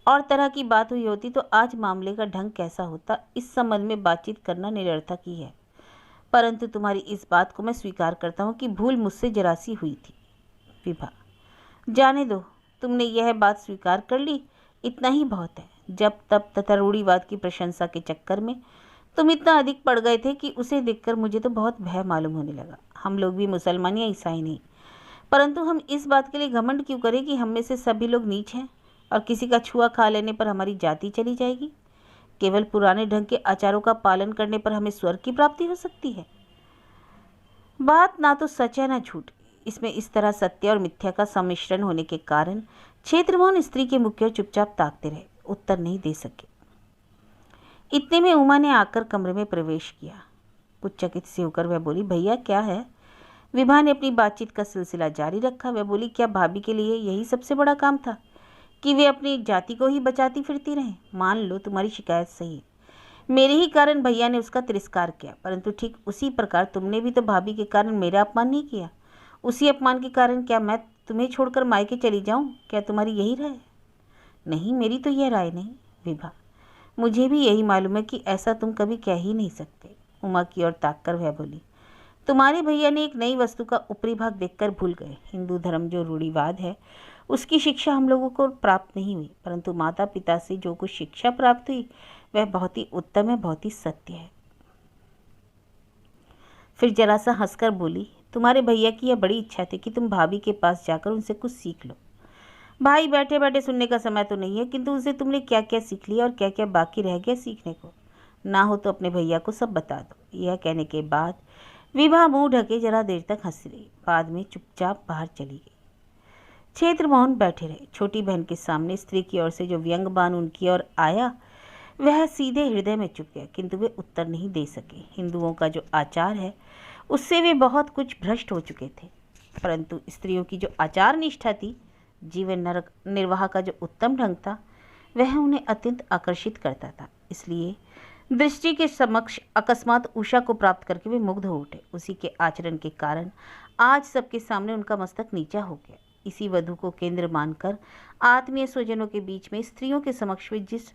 और तरह की बात हुई होती तो आज मामले का ढंग कैसा होता, इस संबंध में बातचीत करना निरर्थक ही है। परंतु तुम्हारी इस बात को मैं स्वीकार करता हूँ कि भूल मुझसे जरा सी हुई थी। विभा: जाने दो, तुमने यह बात स्वीकार कर ली, इतना ही बहुत है। जब तब तथा रूढ़िवाद की प्रशंसा के चक्कर में तुम इतना अधिक पड़ गए थे कि उसे देखकर मुझे तो बहुत भय मालूम होने लगा। हम लोग भी मुसलमान या ईसाई नहीं, परंतु हम इस बात के लिए घमंड क्यों करें कि हम में से सभी लोग नीच हैं और किसी का छुआ खा लेने पर हमारी जाति चली जाएगी। केवल पुराने ढंग के आचारों का पालन करने पर हमें स्वर्ग की प्राप्ति हो सकती है। बात ना तो सच है ना झूठ। इसमें इस तरह सत्य और मिथ्या का सम्मिश्रण होने के कारण क्षेत्रमोहन स्त्री के मुख की ओर चुपचाप ताकते रहे, उत्तर नहीं दे सके। इतने में उमा ने आकर कमरे में प्रवेश किया। कुछ चकित से होकर वह बोली, भैया क्या है? विभा ने अपनी बातचीत का सिलसिला जारी रखा। वह बोली, क्या भाभी के लिए यही सबसे बड़ा काम था कि वे अपनी जाति को ही बचाती फिरती रहें? मान लो तुम्हारी शिकायत सही है, मेरे ही कारण भैया ने उसका तिरस्कार किया, परंतु ठीक उसी प्रकार तुमने भी तो भाभी के कारण मेरा अपमान नहीं किया। उसी अपमान के कारण क्या मैं तुम्हें छोड़कर मायके चली जाऊं? क्या तुम्हारी यही राय है? नहीं, मेरी तो यह राय नहीं विभा। मुझे भी यही मालूम है कि ऐसा तुम कभी कह ही नहीं सकते। उमा की ओर ताककर वह बोली, तुम्हारे भैया ने एक नई वस्तु का ऊपरी भाग देखकर भूल गए। हिंदू धर्म जो रूढ़िवाद है, उसकी शिक्षा हम लोगों को प्राप्त नहीं हुई, परंतु माता पिता से जो कुछ शिक्षा प्राप्त हुई वह बहुत ही उत्तम है, बहुत ही सत्य है। फिर जरा सा हंसकर बोली, तुम्हारे भैया की यह बड़ी इच्छा थी कि तुम भाभी के पास जाकर उनसे कुछ सीख लो। भाई बैठे बैठे सुनने का समय तो नहीं है, किंतु उनसे तुमने क्या क्या सीख लिया और क्या क्या बाकी रह गया सीखने को, ना हो तो अपने भैया को सब बता दो। यह कहने के बाद विभा मुंह ढके जरा देर तक हंस रही, बाद में चुपचाप बाहर चली गई। क्षेत्रमोहन बैठे रहे। छोटी बहन के सामने स्त्री की ओर से जो व्यंग बाण उनकी ओर आया वह सीधे हृदय में चुप गया, किंतु वे उत्तर नहीं दे सके। हिंदुओं का जो आचार है उससे वे बहुत कुछ भ्रष्ट हो चुके थे, परंतु स्त्रियों की जो आचार निष्ठा थी, जीवन निर्वाह का जो उत्तम ढंग था, वह उन्हें अत्यंत आकर्षित करता था। इसलिए दृष्टि के समक्ष अकस्मात उषा को प्राप्त करके वे मुग्ध हो उठे। उसी के आचरण के कारण आज सबके सामने उनका मस्तक नीचा हो गया। इसी वधु को केंद्र मानकर आत्मीय स्वजनों के बीच में स्त्रियों के समक्ष वे जिस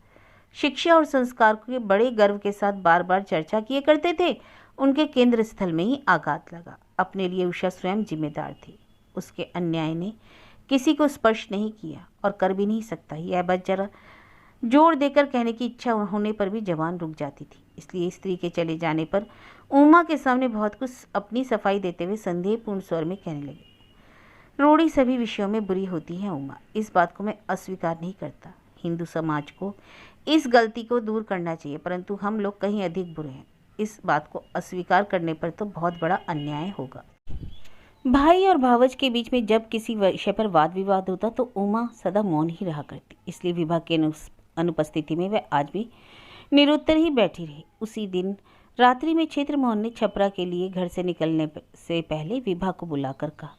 शिक्षा और संस्कार के बड़े गर्व के साथ बार बार चर्चा किए करते थे, उनके केंद्र स्थल में ही आघात लगा। अपने लिए उषा स्वयं जिम्मेदार थी। उसके अन्याय ने किसी को स्पर्श नहीं किया और कर भी नहीं सकता। यह बात जरा जोर देकर कहने की इच्छा होने पर भी जवान रुक जाती थी। इसलिए स्त्री के चले जाने पर उमा के सामने बहुत कुछ अपनी सफाई देते हुए संदेहपूर्ण स्वर में कहने लगे, रूढ़ी सभी विषयों में बुरी होती है उमा, इस बात को मैं अस्वीकार नहीं करता। हिंदू समाज को इस गलती को दूर करना चाहिए, परंतु हम लोग कहीं अधिक बुरे हैं। इस बात को अस्वीकार करने पर तो बहुत बड़ा अन्याय होगा। भाई और भावज के बीच में जब किसी विषय पर वाद विवाद होता तो उमा सदा मौन ही रहा करती। इसलिए विभा के अनुपस्थिति में वह आज भी निरुत्तर ही बैठी रही। उसी दिन रात्रि में क्षेत्र मोहन ने छपरा के लिए घर से निकलने से पहले विभा को बुलाकर कहा,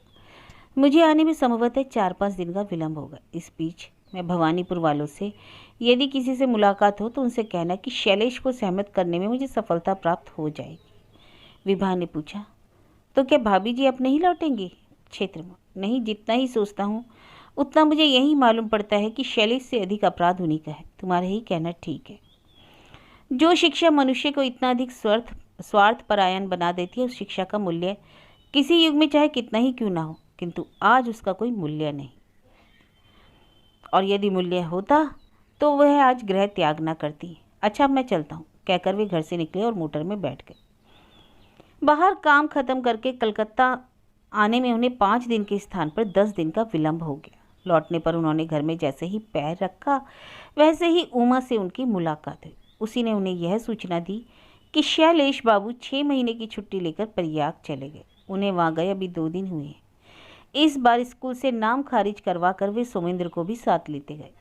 मुझे आने में संभवतः 4-5 दिन का विलंब होगा। इस बीच मैं भवानीपुर वालों से यदि किसी से मुलाकात हो तो उनसे कहना कि शैलेश को सहमत करने में मुझे सफलता प्राप्त हो जाएगी। विभा ने पूछा, तो क्या भाभी जी अब नहीं लौटेंगे? क्षेत्रमोहन, नहीं, जितना ही सोचता हूँ उतना मुझे यही मालूम पड़ता है कि शैलेश से अधिक अपराध उन्हीं का है। तुम्हारा ही कहना ठीक है। जो शिक्षा मनुष्य को इतना अधिक स्वार्थ परायण बना देती है, उस शिक्षा का मूल्य किसी युग में चाहे कितना ही क्यों ना हो, किंतु आज उसका कोई मूल्य नहीं। और यदि मूल्य होता तो वह आज गृह त्याग ना करती। अच्छा, अब मैं चलता हूँ, कहकर वे घर से निकले और मोटर में बैठ गए। बाहर काम खत्म करके कलकत्ता आने में उन्हें 5 दिन के स्थान पर 10 दिन का विलंब हो गया। लौटने पर उन्होंने घर में जैसे ही पैर रखा वैसे ही उमा से उनकी मुलाकात हुई। उसी ने उन्हें यह सूचना दी कि शैलेश बाबू 6 महीने की छुट्टी लेकर प्रयाग चले गए। उन्हें वहाँ गए अभी 2 दिन हुए हैं। इस बार स्कूल से नाम खारिज करवा कर वे सोमेंद्र को भी साथ लेते गए।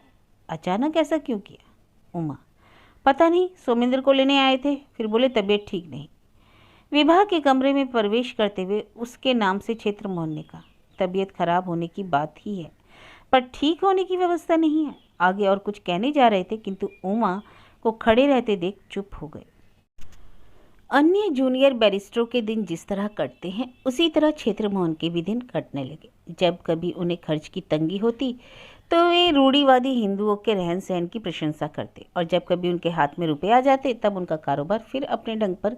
अचानक ऐसा क्यों किया? उमा, पता नहीं, सोमेंद्र को लेने आए थे, फिर बोले तबीयत ठीक नहीं। विभा के कमरे में प्रवेश करते हुए उसके नाम से क्षेत्र मोहन ने कहा, तबीयत खराब होने की बात ही है, पर ठीक होने की व्यवस्था नहीं है। आगे और कुछ कहने जा रहे थे, किंतु उमा को खड़े रहते देख चुप हो गए। अन्य जूनियर बैरिस्टरों के दिन जिस तरह कटते हैं, उसी तरह क्षेत्र मोहन के भी दिन कटने लगे। जब कभी उन्हें खर्च की तंगी होती तो वे रूढ़िवादी हिंदुओं के रहन सहन की प्रशंसा करते, और जब कभी उनके हाथ में रुपए आ जाते तब उनका कारोबार फिर अपने ढंग पर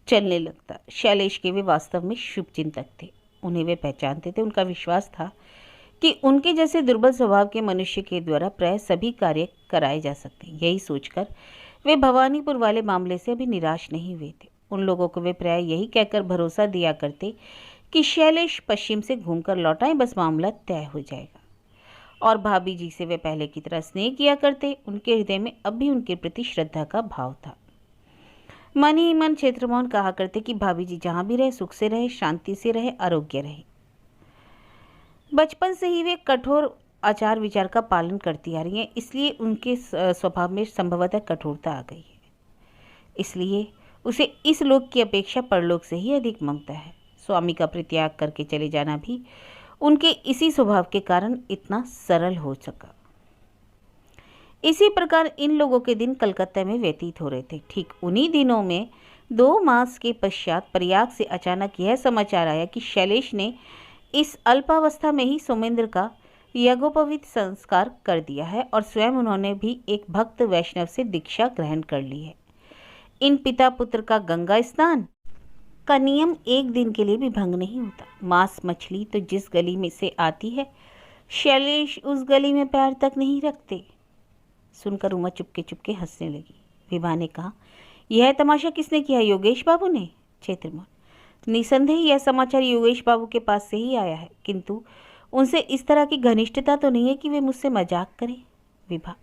चलने लगता। शैलेश के वे वास्तव में शुभचिंतक थे। उन्हें वे पहचानते थे। उनका विश्वास था कि उनके जैसे दुर्बल स्वभाव के मनुष्य के द्वारा प्राय सभी कार्य कराए जा सकते हैं। यही सोचकर वे भवानीपुर वाले मामले से अभी निराश नहीं हुए थे। उन लोगों को वे प्राय यही कहकर भरोसा दिया करते कि शैलेश पश्चिम से घूमकर लौटाएं, बस मामला तय हो जाएगा। और भाभी जी से वे पहले की तरह स्नेह किया करते। उनके हृदय में अब भी उनके प्रति श्रद्धा का भाव था। मन ही मन क्षेत्रमोहन कहा करते कि भाभी जी जहाँ भी रहे सुख से रहे, शांति से रहे, आरोग्य रहे। बचपन से ही वे कठोर आचार विचार का पालन करती आ रही हैं, इसलिए उनके स्वभाव में संभवतः कठोरता आ गई है। इसलिए उसे इस लोक की अपेक्षा परलोक से ही अधिक ममता है। स्वामी का परित्याग करके चले जाना भी उनके इसी स्वभाव के कारण इतना सरल हो सका। इसी प्रकार इन लोगों के दिन कलकत्ता में व्यतीत हो रहे थे। ठीक उन्हीं दिनों में 2 मास के पश्चात प्रयाग से अचानक यह समाचार आया कि शैलेश ने इस अल्पावस्था में ही सोमेंद्र का यज्ञोपवीत संस्कार कर दिया है, और स्वयं उन्होंने भी एक भक्त वैष्णव से दीक्षा ग्रहण कर ली है। इन पिता पुत्र का गंगा स्नान का नियम एक दिन के लिए भी भंग नहीं होता। मांस मछली तो जिस गली में से आती है, शैलेश उस गली में पैर तक नहीं रखते। सुनकर उमा चुपके चुपके हंसने लगी। विभा ने कहा, यह तमाशा किसने किया? योगेश बाबू ने? क्षेत्रमोहन, निसंदेह यह समाचार योगेश बाबू के पास से ही आया है, किंतु उनसे इस तरह की घनिष्ठता तो नहीं है कि वे मुझसे मजाक करें। विभा,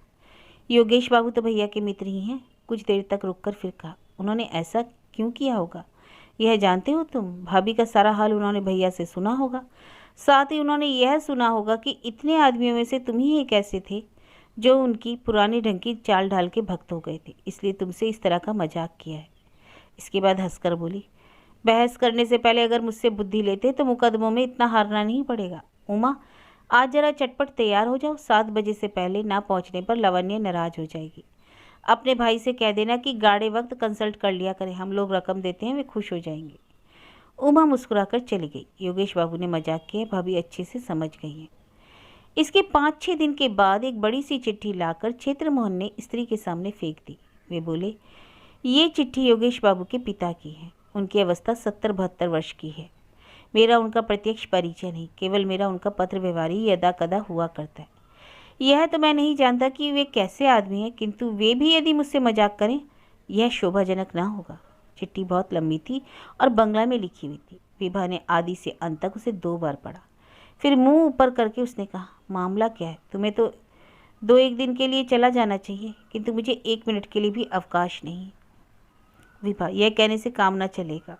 योगेश बाबू तो भैया के मित्र ही हैं। कुछ देर तक रुककर फिर कहा, उन्होंने ऐसा क्यों किया होगा यह जानते हो तुम? भाभी का सारा हाल उन्होंने भैया से सुना होगा। साथ ही उन्होंने यह सुना होगा कि इतने आदमियों में से तुम ही एक ऐसे थे जो उनकी पुरानी ढंग की चाल ढाल के भक्त हो गए थे, इसलिए तुमसे इस तरह का मजाक किया है। इसके बाद हंसकर बोली, बहस करने से पहले अगर मुझसे बुद्धि लेते तो मुकदमों में इतना हारना नहीं पड़ेगा। उमा, आज जरा चटपट तैयार हो जाओ। 7 बजे से पहले ना पहुंचने पर लावण्य नाराज हो जाएगी। अपने भाई से कह देना कि गाड़े वक्त कंसल्ट कर लिया करें, हम लोग रकम देते हैं, वे खुश हो जाएंगे। उमा मुस्कुराकर चली गई। योगेश बाबू ने मजाक किया, भाभी अच्छे से समझ गई हैं। इसके 5-6 दिन के बाद एक बड़ी सी चिट्ठी लाकर क्षेत्रमोहन ने स्त्री के सामने फेंक दी। वे बोले, ये चिट्ठी योगेश बाबू के पिता की है। उनकी अवस्था 70-72 वर्ष की है। मेरा उनका प्रत्यक्ष परिचय नहीं, केवल मेरा उनका पत्र व्यवहार ही यदा कदा हुआ करता है। यह तो मैं नहीं जानता कि वे कैसे आदमी हैं, किंतु वे भी यदि मुझसे मजाक करें यह शोभाजनक ना होगा। चिट्ठी बहुत लंबी थी और बंगला में लिखी हुई थी। विभा ने आदि से अंत तक उसे 2 बार पढ़ा। फिर मुंह ऊपर करके उसने कहा, मामला क्या है? तुम्हें तो 2-1 दिन के लिए चला जाना चाहिए, किंतु मुझे 1 मिनट के लिए भी अवकाश नहीं। विभा, यह कहने से काम ना चलेगा।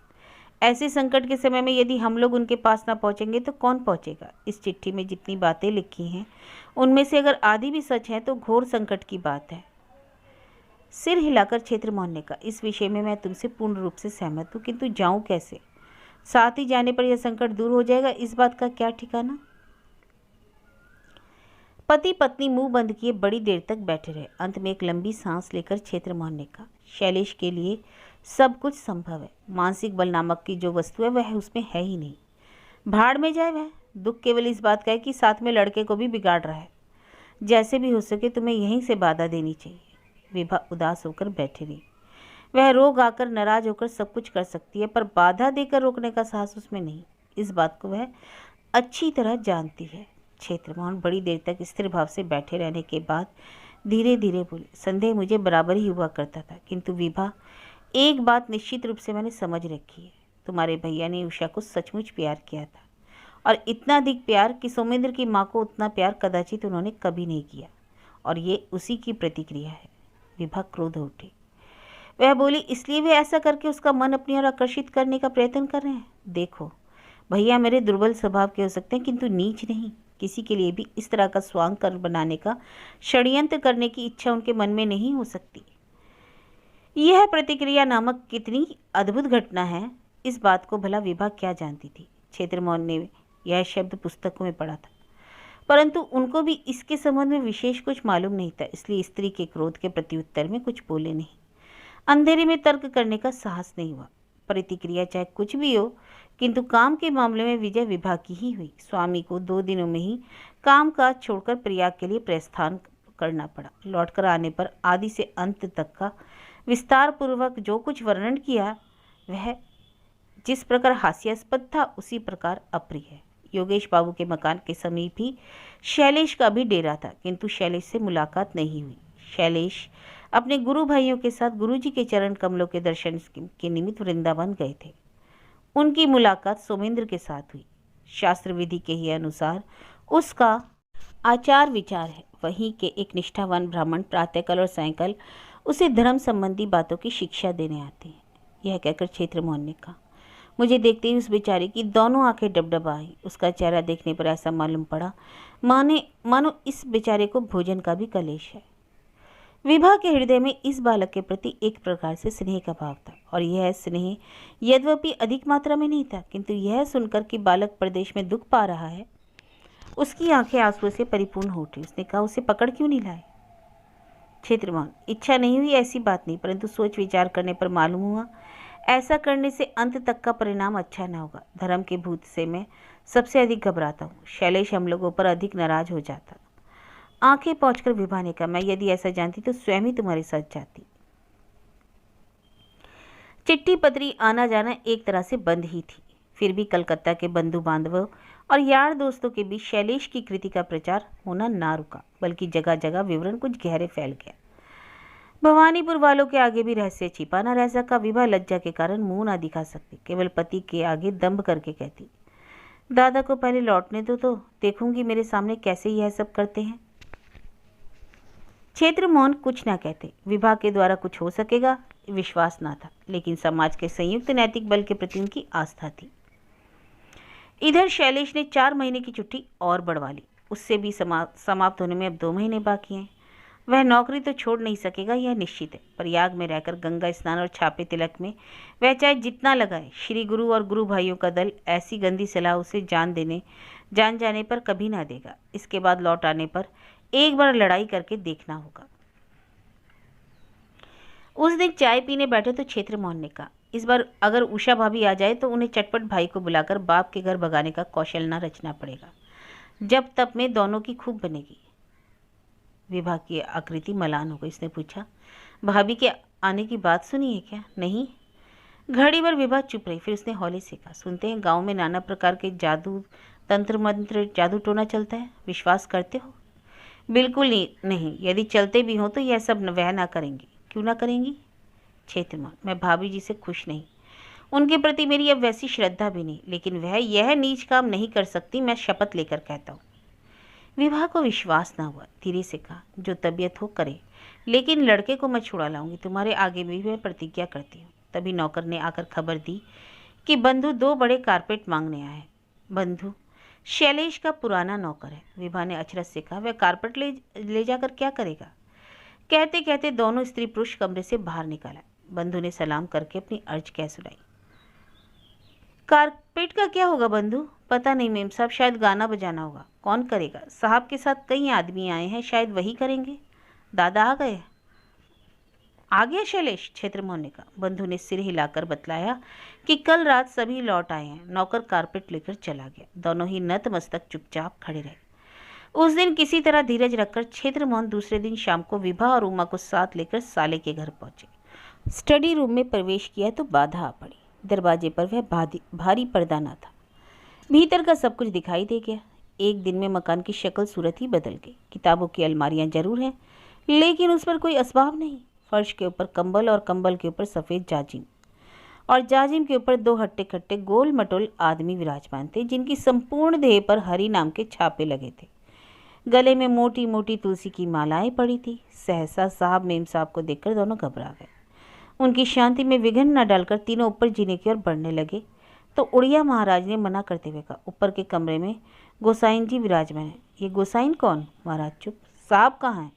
ऐसे संकट के समय में यदि हम लोग उनके पास ना पहुंचेंगे तो कौन पहुंचेगा। इस चिट्ठी में जितनी बातें लिखी हैं उनमें से अगर आधी भी सच है तो घोर संकट की बात है। सिर हिलाकर क्षेत्रमोहन ने कहा, इस विषय में मैं तुमसे पूर्ण रूप से सहमत हूँ, किंतु जाऊं कैसे? साथ ही जाने पर यह संकट दूर हो जाएगा, इस बात का क्या ठिकाना। पति पत्नी मुंह बंद किए बड़ी देर तक बैठे रहे। अंत में एक लंबी सांस लेकर क्षेत्रमोहन ने कहा, शैलेश के लिए सब कुछ संभव है। मानसिक बल नामक की जो वस्तु है वह उसमें है ही नहीं। भाड़ में जाए वह। दुख केवल इस बात का है कि साथ में लड़के को भी बिगाड़ रहा है। जैसे भी हो सके तुम्हें यहीं से बाधा देनी चाहिए। विभा उदास होकर बैठी रही। वह रोग आकर नाराज होकर सब कुछ कर सकती है, पर बाधा देकर रोकने का साहस उसमें नहीं। इस बात को वह अच्छी तरह जानती है। क्षेत्रमोहन बड़ी देर तक स्थिर भाव से बैठे रहने के बाद धीरे धीरे बोले, संदेह मुझे बराबर ही हुआ करता था, किंतु विभा एक बात निश्चित रूप से मैंने समझ रखी है। तुम्हारे भैया ने उषा को सचमुच प्यार किया था, और इतना अधिक प्यार कि सौमिंद्र की माँ को उतना प्यार कदाचित उन्होंने कभी नहीं किया, और ये उसी की प्रतिक्रिया है। विभा क्रोध उठी। वह बोली, इसलिए वे ऐसा करके उसका मन अपनी ओर आकर्षित करने का प्रयत्न कर रहे हैं। देखो भैया मेरे दुर्बल स्वभाव के हो सकते हैं, किंतु नीच नहीं। किसी के लिए भी इस तरह का स्वांग कर बनाने का षड्यंत्र करने की इच्छा उनके मन में नहीं हो सकती। यह प्रतिक्रिया नामक कितनी अद्भुत घटना है, इस बात को भला विभा क्या जानती थी। क्षेत्रमोहन ने यह शब्द पुस्तकों में पढ़ा था, परंतु उनको भी इसके संबंध में विशेष कुछ मालूम नहीं था, इसलिए स्त्री के क्रोध के प्रत्युत्तर में कुछ बोले नहीं। अंधेरे में तर्क करने का साहस नहीं हुआ। प्रतिक्रिया चाहे कुछ भी हो, किंतु काम के मामले में विजय विभा की ही हुई। स्वामी को 2 दिनों में ही काम काज छोड़कर प्रयाग के लिए प्रस्थान करना पड़ा। लौटकर आने पर आदि से अंत तक का विस्तार पूर्वक जो कुछ वर्णन किया वह जिस प्रकार हास्यास्पद था उसी प्रकार अप्रिय है। योगेश बाबू के मकान के समीप ही शैलेश का भी डेरा था, किंतु शैलेश से मुलाकात नहीं हुई। शैलेश अपने गुरु भाइयों के साथ गुरुजी के चरण कमलों के दर्शन के निमित्त वृंदावन गए थे। उनकी मुलाकात सौमिंद्र के साथ हुई। शास्त्र विधि के ही अनुसार उसका आचार विचार है। वहीं के एक निष्ठावान ब्राह्मण प्रातःकाल और सायंकाल उसे धर्म संबंधी बातों की शिक्षा देने आते हैं। यह कहकर क्षेत्रमोहन ने कहा, मुझे देखते ही उस बेचारे की दोनों आंखें डबडबा आई। उसका चेहरा देखने पर ऐसा मालूम पड़ा मानो इस बेचारे को भोजन का भी कलेश है। विभा के हृदय में इस बालक के प्रति एक प्रकार से स्नेह का भाव था, और यह स्नेह यद्यपि अधिक मात्रा में नहीं था, किंतु यह सुनकर कि बालक प्रदेश में दुख पा रहा है, उसकी आंखें आंसुओं से परिपूर्ण हो उठी। उसने कहा, उसे पकड़ क्यों नहीं लाए? क्षेत्रमोहन, इच्छा नहीं हुई ऐसी बात नहीं, परंतु सोच विचार करने पर मालूम हुआ ऐसा करने से अंत तक का परिणाम अच्छा न होगा। धर्म के भूत से मैं सबसे अधिक घबराता हूँ। शैलेश हम लोगों पर अधिक नाराज हो जाता। आंखें पहुंचकर विभा ने कहा, मैं यदि ऐसा जानती तो स्वयं ही तुम्हारे साथ जाती। चिट्ठी पत्री आना जाना एक तरह से बंद ही थी, फिर भी कलकत्ता के बंधु बांधवों और यार दोस्तों के बीच शैलेश की कृति का प्रचार होना ना रुका, बल्कि जगह जगह विवरण कुछ गहरे फैल गया। भवानीपुर वालों के आगे भी रहस्य छिपा न रह सका। विभा लज्जा के कारण मुंह ना दिखा सकती, केवल पति के आगे दम्भ करके कहती, दादा को पहले लौटने दो तो देखूंगी मेरे सामने कैसे यह सब करते हैं। क्षेत्रमोहन कुछ ना कहते। विभा के द्वारा कुछ हो सकेगा विश्वास ना था, लेकिन समाज के संयुक्त नैतिक बल के प्रति उनकी आस्था थी। इधर शैलेश ने 4 महीने की छुट्टी और बढ़वा ली। उससे भी समाप्त होने में अब 2 महीने बाकी हैं। वह नौकरी तो छोड़ नहीं सकेगा, यह निश्चित है। प्रयाग में रहकर गंगा स्नान और छापे तिलक में वह चाहे जितना लगाए, श्री गुरु और गुरु भाइयों का दल ऐसी गंदी सलाह उसे जान जाने पर कभी ना देगा। इसके बाद लौट आने पर एक बार लड़ाई करके देखना होगा। उस दिन चाय पीने बैठे तो क्षेत्रमोहन ने कहा, इस बार अगर उषा भाभी आ जाए तो उन्हें चटपट भाई को बुलाकर बाप के घर भगाने का कौशल न रचना पड़ेगा। जब तब में दोनों की खूब बनेगी। विभा की आकृति मलान हो गई। इसने पूछा, भाभी के आने की बात सुनी है क्या? नहीं। घड़ी भर विभा चुप रही, फिर उसने हौले से कहा, सुनते हैं गांव में नाना प्रकार के जादू तंत्र मंत्र जादू टोना चलता है, विश्वास करते हो? बिल्कुल नहीं। यदि चलते भी हों तो यह सब वह ना करेंगी। क्यों ना करेंगी? क्षेत्रमोहन, मैं भाभी जी से खुश नहीं, उनके प्रति मेरी अब वैसी श्रद्धा भी नहीं, लेकिन वह यह नीच काम नहीं कर सकती, मैं शपथ लेकर कहता हूँ। विभा को विश्वास ना हुआ, धीरे से कहा, जो तबीयत हो करे, लेकिन लड़के को मैं छुड़ा लाऊंगी। तुम्हारे आगे भी मैं प्रतिज्ञा करती हूँ। तभी नौकर ने आकर खबर दी कि बंधु 2 बड़े कारपेट मांगने आए हैं। बंधु शैलेश का पुराना नौकर है। विभा ने अचरज से कहा, वह कारपेट ले जाकर क्या करेगा? कहते कहते दोनों स्त्री पुरुष कमरे से बाहर निकाला। बंधु ने सलाम करके अपनी अर्ज कह सुनाई। कारपेट का क्या होगा बंधु? पता नहीं मेम साहब, शायद गाना बजाना होगा। कौन करेगा? साहब के साथ कई आदमी आए हैं, शायद वही करेंगे। दादा आ गए? आ गया शैलेश, क्षेत्रमोहन ने कहा। बंधु ने सिर हिलाकर बतलाया कि कल रात सभी लौट आए हैं। नौकर कारपेट लेकर चला गया। दोनों ही नतमस्तक चुपचाप खड़े रहे। उस दिन किसी तरह धीरज रखकर क्षेत्रमोहन दूसरे दिन शाम को विभा और उमा को साथ लेकर साले के घर पहुंचे। स्टडी रूम में प्रवेश किया तो बाधा आ पड़ी। दरवाजे पर वह भारी पर्दा न था। भीतर का सब कुछ दिखाई दे गया। एक दिन में मकान की शक्ल सूरत ही बदल गई। किताबों की अलमारियां जरूर हैं, लेकिन उस पर कोई असबाब नहीं। फर्श के ऊपर कंबल और कंबल के ऊपर सफ़ेद जाजिम, और जाजिम के ऊपर 2 हट्टे खट्टे गोल मटोल आदमी विराजमान थे, जिनकी संपूर्ण देह पर हरि नाम के छापे लगे थे। गले में मोटी मोटी तुलसी की मालाएं पड़ी थी। सहसा साहब मेम साहब को देखकर दोनों घबरा गए। उनकी शांति में विघ्न न डालकर तीनों ऊपर जीने की ओर बढ़ने लगे तो उड़िया महाराज ने मना करते हुए कहा, ऊपर के कमरे में गोसाइन जी विराजमान है। ये गोसाइन कौन? महाराज चुप। साहब कहाँ हैं?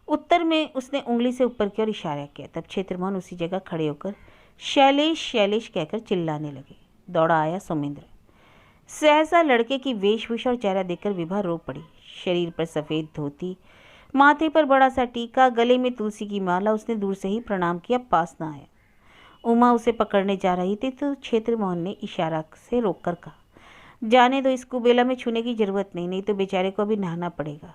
उत्तर में उसने उंगली से ऊपर की ओर इशारा किया। तब क्षेत्रमोहन उसी जगह खड़े होकर शैलेश शैलेश कहकर चिल्लाने लगे। दौड़ा आया सोमेंद्र। सहसा लड़के की वेशभूषा और चेहरा देखकर विभा रो पड़ी। शरीर पर सफ़ेद धोती, माथे पर बड़ा सा टीका, गले में तुलसी की माला। उसने दूर से ही प्रणाम किया, पास न आया। उमा उसे पकड़ने जा रही थी तो क्षेत्रमोहन ने इशारा से रोककर कहा, जाने दो, इस कुबेला में छूने की जरूरत नहीं तो बेचारे को अभी नहाना पड़ेगा।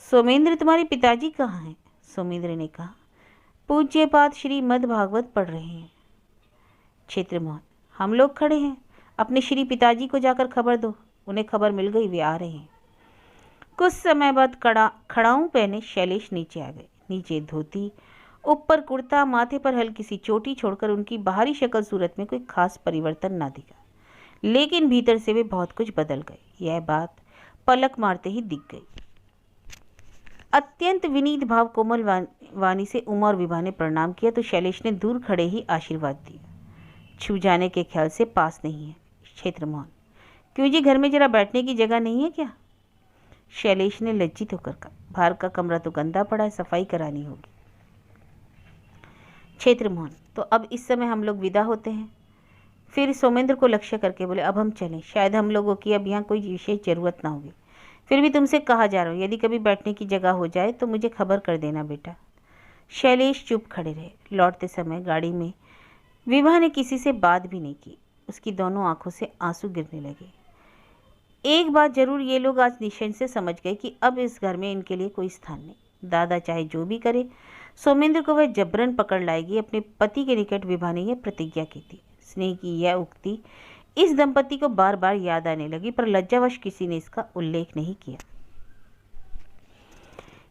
सोमेंद्र, तुम्हारे पिताजी कहाँ हैं? सोमेंद्र ने कहा, पूज्यपाद श्री मद भागवत पढ़ रहे हैं। क्षेत्रमोहन, हम लोग खड़े हैं, अपने श्री पिताजी को जाकर खबर दो। उन्हें खबर मिल गई, वे आ रहे हैं। कुछ समय बाद खड़ाऊं पहने शैलेश नीचे आ गए। नीचे धोती, ऊपर कुर्ता, माथे पर हल्की सी चोटी छोड़कर उनकी बाहरी शक्ल सूरत में कोई खास परिवर्तन ना दिखा, लेकिन भीतर से वे बहुत कुछ बदल गए। यह बात पलक मारते ही दिख गई। अत्यंत विनीत भाव कोमल वाणी से उमा और विभा ने प्रणाम किया तो शैलेश ने दूर खड़े ही आशीर्वाद दिया। छू जाने के ख्याल से पास नहीं है। क्षेत्रमोहन, क्यों जी, घर में जरा बैठने की जगह नहीं है क्या? शैलेश ने लज्जित होकर कहा, बाहर का कमरा तो गंदा पड़ा है, सफाई करानी होगी। क्षेत्रमोहन, तो अब इस समय हम लोग विदा होते हैं। फिर सोमेंद्र को लक्ष्य करके बोले, अब हम चलें, शायद हम लोगों की अब यहाँ कोई विशेष ज़रूरत ना होगी। फिर भी तुमसे कहा जा रहा हूँ, यदि कभी बैठने की जगह हो जाए तो मुझे खबर कर देना बेटा। शैलेश चुप खड़े रहे। लौटते समय गाड़ी में विभा ने किसी से बात भी नहीं की। उसकी दोनों आंखों से आंसू गिरने लगे। एक बात जरूर ये लोग आज निश्चय से समझ गए कि अब इस घर में इनके लिए कोई स्थान नहीं। दादा चाहे जो भी करे, सोमेंद्र को वह जबरन पकड़ लाएगी। अपने पति के निकट विभा ने यह प्रतिज्ञा की थी। स्नेह की यह उक्ति इस दंपति को बार बार याद आने लगी, पर लज्जावश किसी ने इसका उल्लेख नहीं किया।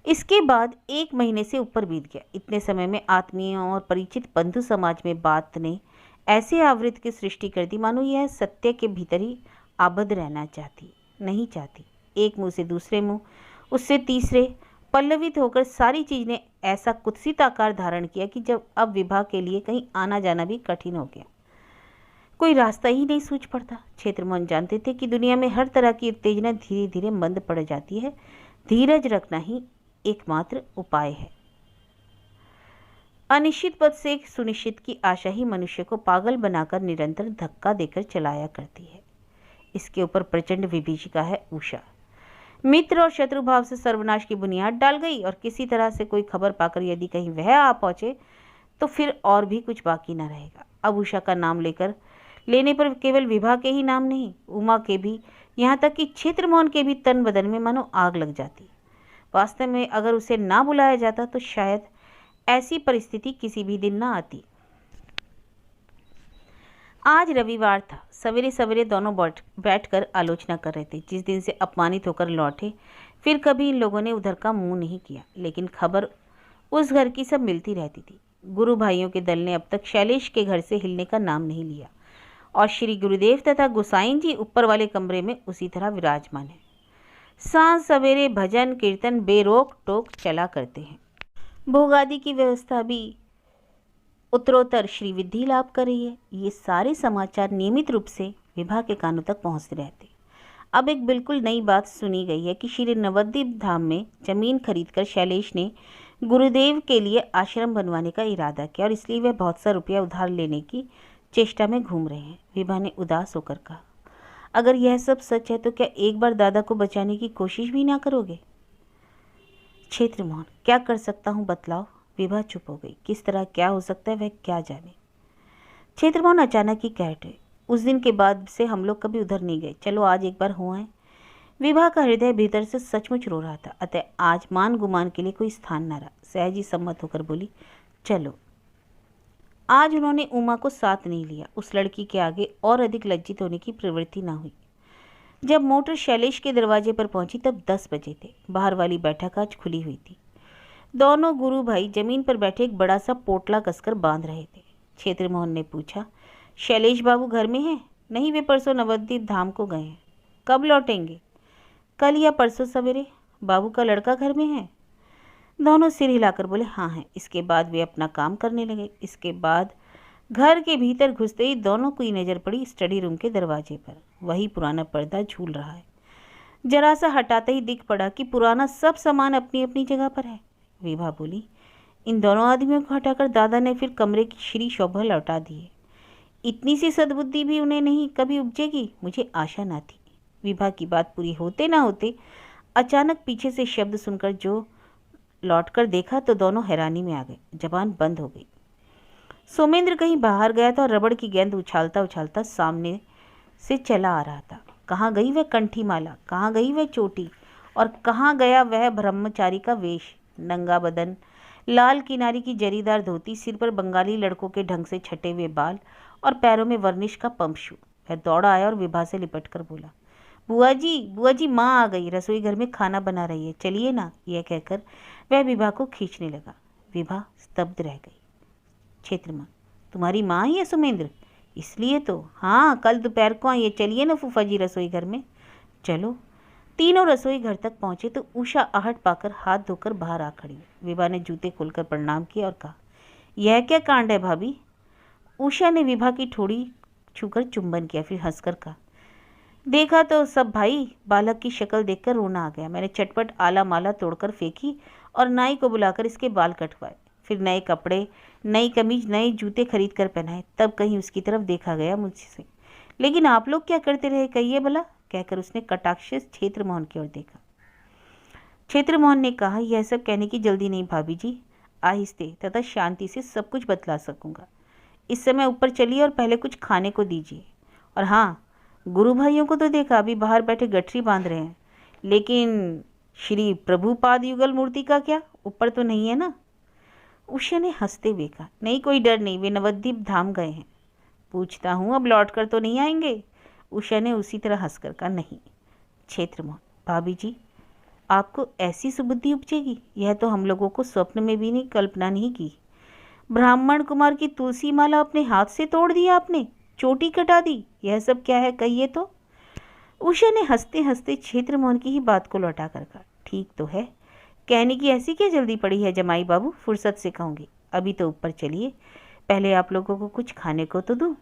इसके बाद 1 महीने से ऊपर बीत गया। इतने समय में आत्मीयों और परिचित बंधु समाज में बात ने ऐसे आवृत की सृष्टि कर दी मानो यह सत्य के भीतर ही आबद्ध रहना नहीं चाहती। एक मुंह से दूसरे मुंह, उससे तीसरे, पल्लवित होकर सारी चीज ने ऐसा कुत्सित आकार धारण किया कि जब अब विभा के लिए कहीं आना जाना भी कठिन हो गया। कोई रास्ता ही नहीं सूझ पड़ता। क्षेत्रमोहन जानते थे कि दुनिया में हर तरह की उत्तेजना धीरे धीरे मंद पड़ जाती है। धीरज रखना ही एकमात्र उपाय है। अनिश्चित पद से एक सुनिश्चित की आशा ही मनुष्य को पागल बनाकर निरंतर धक्का देकर चलाया करती है। इसके ऊपर प्रचंड विभीषिका है उषा। मित्र और शत्रु भाव से सर्वनाश की बुनियाद डाल गई, और किसी तरह से कोई खबर पाकर यदि कहीं वह आ पहुंचे तो फिर और भी कुछ बाकी न रहेगा। अब उषा का नाम लेने पर केवल विभा के ही नाम नहीं, उमा के भी, यहाँ तक कि क्षेत्रमोहन के भी तन बदन में मानो आग लग जाती। वास्तव में अगर उसे ना बुलाया जाता तो शायद ऐसी परिस्थिति किसी भी दिन ना आती। आज रविवार था। सवेरे सवेरे दोनों बैठकर आलोचना कर रहे थे। जिस दिन से अपमानित होकर लौटे, फिर कभी इन लोगों ने उधर का मुंह नहीं किया, लेकिन खबर उस घर की सब मिलती रहती थी। गुरु भाइयों के दल ने अब तक शैलेश के घर से हिलने का नाम नहीं लिया, और श्री गुरुदेव तथा गोसाइन जी ऊपर वाले कमरे में उसी तरह विराजमान है। सांझ सवेरे भजन कीर्तन बेरोक टोक चला करते हैं। भोग आदि की व्यवस्था भी उत्तरोत्तर श्रीवृद्धि लाभ कर रही है। ये सारे समाचार नियमित रूप से विभा के कानों तक पहुंचते रहते। अब एक बिल्कुल नई बात सुनी गई है कि श्री नवद्वीप धाम में जमीन खरीदकर शैलेश ने गुरुदेव के लिए आश्रम बनवाने का इरादा किया और इसलिए वह बहुत सा रुपया उधार लेने की चेष्टा में घूम रहे हैं। विभा ने उदास होकर कहा, अगर यह सब सच है तो क्या एक बार दादा को बचाने की कोशिश भी ना करोगे? क्षेत्रमोहन, क्या कर सकता हूँ बतलाओ। विभा चुप हो गई। किस तरह क्या हो सकता है वह क्या जाने। क्षेत्रमोहन अचानक ही कह उठे, उस दिन के बाद से हम लोग कभी उधर नहीं गए, चलो आज एक बार हो आए। विभा का हृदय भीतर से सचमुच रो रहा था, अतः आज मान गुमान के लिए कोई स्थान न रहा। सहज ही सम्मत होकर बोली, चलो। आज उन्होंने उमा को साथ नहीं लिया। उस लड़की के आगे और अधिक लज्जित होने की प्रवृत्ति न हुई। जब मोटर शैलेश के दरवाजे पर पहुंची तब 10 बजे थे। बाहर वाली बैठक आज खुली हुई थी। दोनों गुरु भाई जमीन पर बैठे एक बड़ा सा पोटला कसकर बांध रहे थे। क्षेत्रमोहन ने पूछा, शैलेश बाबू घर में हैं? नहीं, वे परसों नवद्वीप धाम को गए हैं। कब लौटेंगे? कल या परसों सवेरे। बाबू का लड़का घर में है? दोनों सिर हिलाकर बोले, हाँ है। इसके बाद वे अपना काम करने लगे। इसके बाद घर के भीतर घुसते ही दोनों की नज़र पड़ी स्टडी रूम के दरवाजे पर। वही पुराना पर्दा झूल रहा है। जरा सा हटाते ही दिख पड़ा कि पुराना सब सामान अपनी अपनी जगह पर है। विभा बोली, इन दोनों आदमियों को हटाकर दादा ने फिर कमरे की श्री शोभा लौटा दी है। इतनी सी सद्बुद्धि भी उन्हें नहीं कभी उपजेगी, मुझे आशा न थी। विभा की बात पूरी होते ना होते अचानक पीछे से शब्द सुनकर जो लौटकर देखा तो दोनों हैरानी में आ गए। जबान बंद हो गई। सोमेंद्र कहीं बाहर गया था और रबड़ की गेंद उछालता उछालता सामने से चला आ रहा था। कहाँ गई वह कंठी माला, कहाँ गई वह चोटी, और कहाँ गया वह ब्रह्मचारी का वेश। नंगा बदन, लाल किनारी की जरीदार धोती, सिर पर बंगाली लड़कों के ढंग से छटे हुए बाल और पैरों में वर्निश का पंप शू। वह दौड़ा आया और विभा से लिपट कर बोला, बुआ जी माँ आ गई, रसोई घर में खाना बना रही है, चलिए ना। यह कहकर वह विभा को खींचने लगा। विभा स्तब्ध रह गई। क्षेत्रमोहन, तुम्हारी माँ ही है सोमेंद्र? इसलिए तो। हाँ, कल दोपहर को आई है, चलिए ना फूफा जी रसोई घर में। चलो। तीनों रसोई घर तक पहुंचे तो उषा आहट पाकर हाथ धोकर बाहर आ खड़ी। विभा ने जूते खोलकर प्रणाम किया और कहा, यह क्या कांड है भाभी? उषा ने विभा की ठोड़ी छूकर चुंबन किया, फिर हंसकर कहा, देखा तो सब भाई। बालक की शक्ल देखकर रोना आ गया। मैंने चटपट आला माला तोड़कर फेंकी और नाई को बुलाकर इसके बाल कटवाए। फिर नए कपड़े, नई कमीज, नए जूते खरीद कर पहनाए। तब कहीं उसकी तरफ देखा गया मुझसे। लेकिन आप लोग क्या करते रहे कहिए भला? कहकर उसने कटाक्ष क्षेत्रमोहन की ओर देखा। क्षेत्रमोहन ने कहा, यह सब कहने की जल्दी नहीं भाभी जी, आहिस्ते तथा शांति से सब कुछ बतला सकूंगा। इस समय ऊपर चलिए और पहले कुछ खाने को दीजिए। और हाँ, गुरु भाइयों को तो देखा अभी बाहर बैठे गठरी बांध रहे हैं, लेकिन श्री प्रभुपाद युगल मूर्ति का क्या, ऊपर तो नहीं है ना? उषा ने हंसते हुए कहा, नहीं, कोई डर नहीं, वे नवद्वीप धाम गए हैं। पूछता हूँ, अब लौट कर तो नहीं आएंगे? उषा ने उसी तरह हंसकर कहा, नहीं। क्षेत्रमोहन, भाभी जी, आपको ऐसी सुबुद्धि उपजेगी, यह तो हम लोगों को स्वप्न में भी नहीं, कल्पना नहीं की। ब्राह्मण कुमार की तुलसी माला अपने हाथ से तोड़ दी आपने, चोटी कटा दी, यह सब क्या है कहिए तो? उषा ने हंसते हंसते क्षेत्रमोहन की ही बात को लौटा कर कहा, ठीक तो है, कहने की ऐसी क्या जल्दी पड़ी है जमाई बाबू, फुर्सत से कहूँगी। अभी तो ऊपर चलिए, पहले आप लोगों को कुछ खाने को तो दूँ।